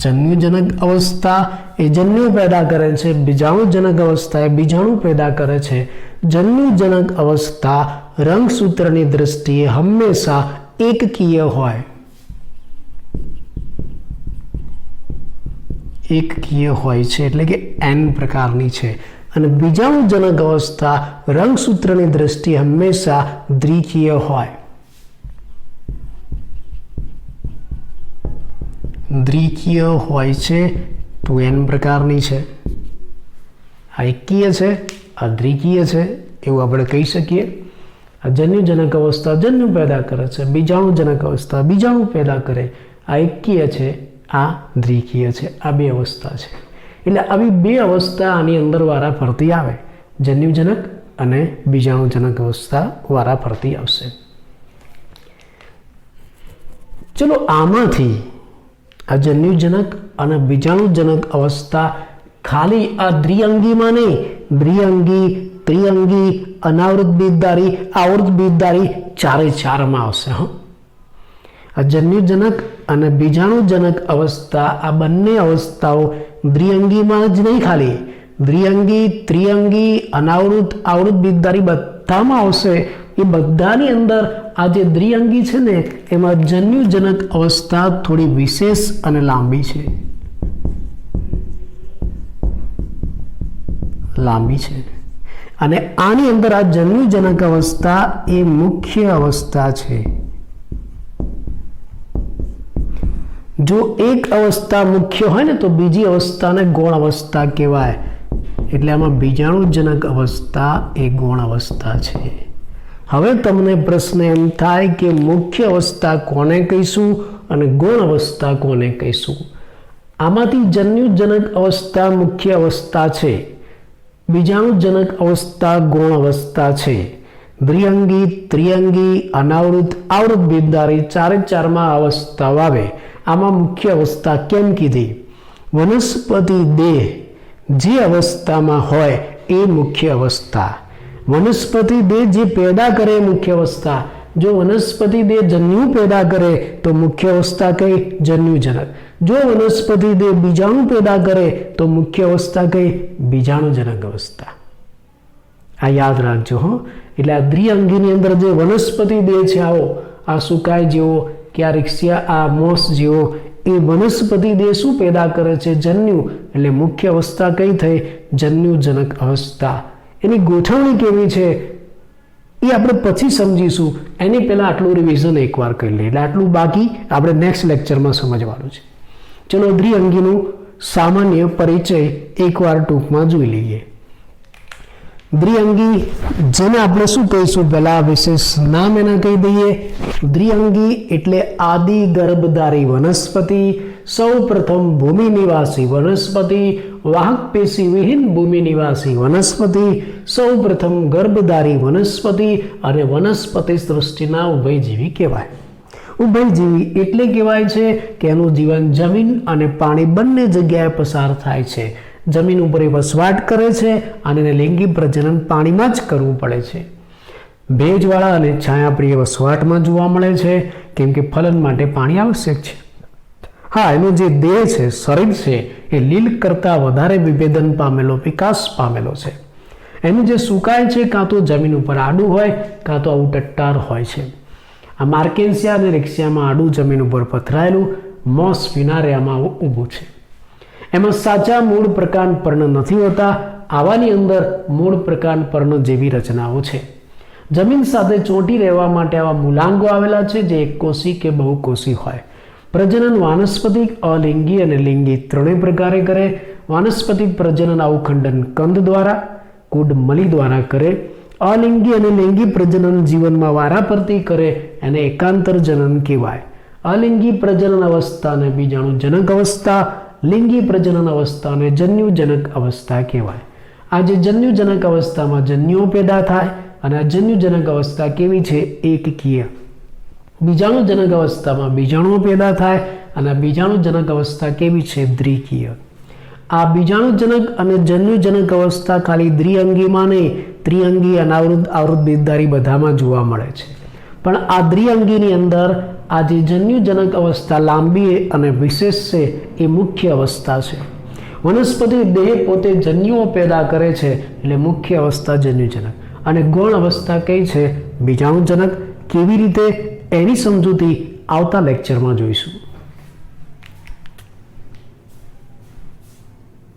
જન્યુજનક અવસ્થા એ જન્યુ પેદા કરે છે, બીજાણુજનક અવસ્થા એ બીજાણુ પેદા કરે છે. જન્યુજનક અવસ્થા રંગસૂત્રની દ્રષ્ટિએ હંમેશા એકકીય હોય. એકકીય હોય છે એટલે કે n પ્રકારની છે. અને બીજાણુજનક અવસ્થા રંગસૂત્રની દ્રષ્ટિએ હંમેશા દ્વિકીય હોય. દ્વિકીય હોય છે તો n પ્રકારની છે. આ એકકીય છે, આ દ્વિકીય છે એવું આપણે કહી શકીએ. આ જન્યુજનક અવસ્થા જન્યુ પેદા કરે છે, બીજાણુજનક અવસ્થા બીજાણુ પેદા કરે. આ એકકીય છે, આ દ્વિકીય છે. આ બે અવસ્થા છે. એટલે આવી બે અવસ્થા આની અંદર વારાફરતી આવે. જન્યુજનક અને બીજાણુજનક અવસ્થા વારાફરતી આવશે. ચલો, આમાંથી આ જન્યુજનક અને બીજાણુજનક અવસ્થા ખાલી આ દ્વિઅંગીમાં નહીં, દ્વિઅંગી, ત્રિઅંગી, અનાવૃત બીજધારી, આવૃત બીજધારી ચારે ચારમાં આવશે. આ જન્યુજનક અને બીજાણુજનક અવસ્થા, આ બંને અવસ્થાઓ દ્વિઅંગીમાં જ નહીં, ખાલી દ્વિઅંગી, ત્રિઅંગી, અનાવૃત, આવૃત બીજધારી બધામાં આવશે. એ બધાની અંદર આ જે દ્વિઅંગી છે ને એમાં જન્યુજનક અવસ્થા થોડી વિશેષ અને લાંબી છે. લાંબી છે. અને આની અંદર આ જન્યુજનક અવસ્થા એ મુખ્ય અવસ્થા છે. જો એક અવસ્થા મુખ્ય હોય ને તો બીજી અવસ્થાને ગૌણ અવસ્થા કહેવાય. એટલે આમાં બીજાણુજનક અવસ્થા એ ગૌણ અવસ્થા છે. હવે તમને પ્રશ્ન એમ થાય કે મુખ્ય અવસ્થા કોને કહીશું અને ગૌણ અવસ્થા કોને કહીશું? આમાંથી જન્યુજનક અવસ્થા મુખ્ય અવસ્થા છે, બીજાણુજનક અવસ્થા ગૌણ અવસ્થા છે. દ્વિઅંગી, ત્રિઅંગી, અનાવૃત, આવૃત બીજધારી ચારે ચારમાં અવસ્થાઓ આવે. આમાં મુખ્ય અવસ્થા કેમ કીધી? વનસ્પતિ દેહ જે અવસ્થામાં હોય એ મુખ્ય અવસ્થા. વનસ્પતિ દેહ જે પેદા કરે મુખ્ય અવસ્થા. જો વનસ્પતિ દેહ જન્યુ પેદા કરે તો મુખ્ય અવસ્થા કઈ? જન્યુજનક. જો વનસ્પતિ દેહ બીજાણુ પેદા કરે તો મુખ્ય અવસ્થા કઈ? બીજાણુજનક અવસ્થા. આ યાદ રાખજો હો. એટલે આ દ્વિઅંગીની અંદર જે વનસ્પતિ દેહ છે, આવો આ સુકાય જેવો કે આ રિક્ષિયા, આ મોસ જેવો, એ વનસ્પતિ દેહ શું પેદા કરે છે? જન્યુ. એટલે મુખ્ય અવસ્થા કઈ થઈ? જન્યુજનક અવસ્થા. એની ગોઠવણી કેવી છે એ આપણે પછી સમજીશું. એની પહેલા આટલું રિવિઝન એકવાર કરી લઈએ. એટલે આટલું બાકી આપણે નેક્સ્ટ લેક્ચરમાં સમજવાનું છે. ચલો, દ્વિઅંગીનું સામાન્ય પરિચય એકવાર ટૂંકમાં જોઈ લઈએ. દ્વિઅંગી જેને આપણે શું કહીશું? પહેલા વિશેષ નામ એના કહી દઈએ. દ્વિઅંગી એટલે આદિ ગર્ભધારી વનસ્પતિ. સૌ પ્રથમ ભૂમિ નિવાસી વનસ્પતિ, વાહક પેશી વિહીન ભૂમિ નિવાસી વનસ્પતિ, સૌ પ્રથમ ગર્ભધારી વનસ્પતિ અને વનસ્પતિ સૃષ્ટિના ઉભયજીવી કહેવાય. ઉભયજીવી એટલે કહેવાય છે કે એનું જીવન જમીન અને પાણી બંને જગ્યાએ પસાર થાય છે. જમીન ઉપર એ વસવાટ કરે છે અને એને લિંગી પ્રજનન પાણીમાં જ કરવું પડે છે. ભેજવાળા અને છાયાપ્રિય વસવાટમાં જોવા મળે છે, કેમ કે ફલન માટે પાણી આવશ્યક છે. હા, એનો જે દેહ છે, શરીર છે, એ લીલ કરતાં વધારે વિભેદન પામેલો, વિકાસ પામેલો છે. એનું જે સુકાય છે કાં તો જમીન ઉપર આડું હોય કાં તો આવું ટટ્ટાર હોય છે. આ માર્કેન્સિયા અને રેક્સિયામાં આડું જમીન ઉપર પથરાયેલું, મોસ ફિનારિયામાં ઊભું છે. એમાં સાચા મૂળ પ્રકાંડ પર્ણ નથી હોતા. આવાની અંદર મૂળ પ્રકાંડ પર્ણ જેવી રચનાઓ છે. જમીન સાથે ચોંટી રહેવા માટે આવા મૂલાંગો આવેલા છે, જે એકકોષી કે બહુકોષી હોય. પ્રજનન વાનસ્પતિક, અલિંગી અને લિંગી ત્રણેય પ્રકારે કરે. વાનસ્પતિક પ્રજનન અવખંડન કંદ દ્વારા, કુડ મલી દ્વારા કરે. અલિંગી અને લિંગી પ્રજનન જીવનમાં વારાફરતી કરે, એને એકાંતર જનન કહેવાય. અલિંગી પ્રજનન અવસ્થાને બીજાણુજનક અવસ્થા, લિંગી પ્રજનન અવસ્થાને જન્યુજનક અવસ્થા કહેવાય. આ જે જન્યુજનક અવસ્થામાં જન્યુઓ પેદા થાય, અને આ જન્યુજનક અવસ્થા કેવી છે? એકકીય. બીજાણુજનક અવસ્થામાં બીજાણુઓ પેદા થાય, અને આ બીજાણુજનક અવસ્થા કેવી છે? દ્વિકીય. આ બીજાણુજનક અને જન્યુજનક અવસ્થા ખાલી દ્વિઅંગીમાં નહીં, ત્રિઅંગી, અનાવૃત, આવૃત, બીજધારી બધામાં જોવા મળે છે. પણ આ દ્વિઅંગીની અંદર આ જે જન્યુજનક અવસ્થા લાંબી અને વિશેષ છે, એ મુખ્ય અવસ્થા છે. વનસ્પતિ દેહ પોતે જન્યુઓ પેદા કરે છે, એટલે મુખ્ય અવસ્થા જન્યુજનક. અને ગૌણ અવસ્થા કઈ છે? બીજાણુજનક. કેવી રીતે? એની સમજૂતી આવતા લેક્ચરમાં જોઈશું.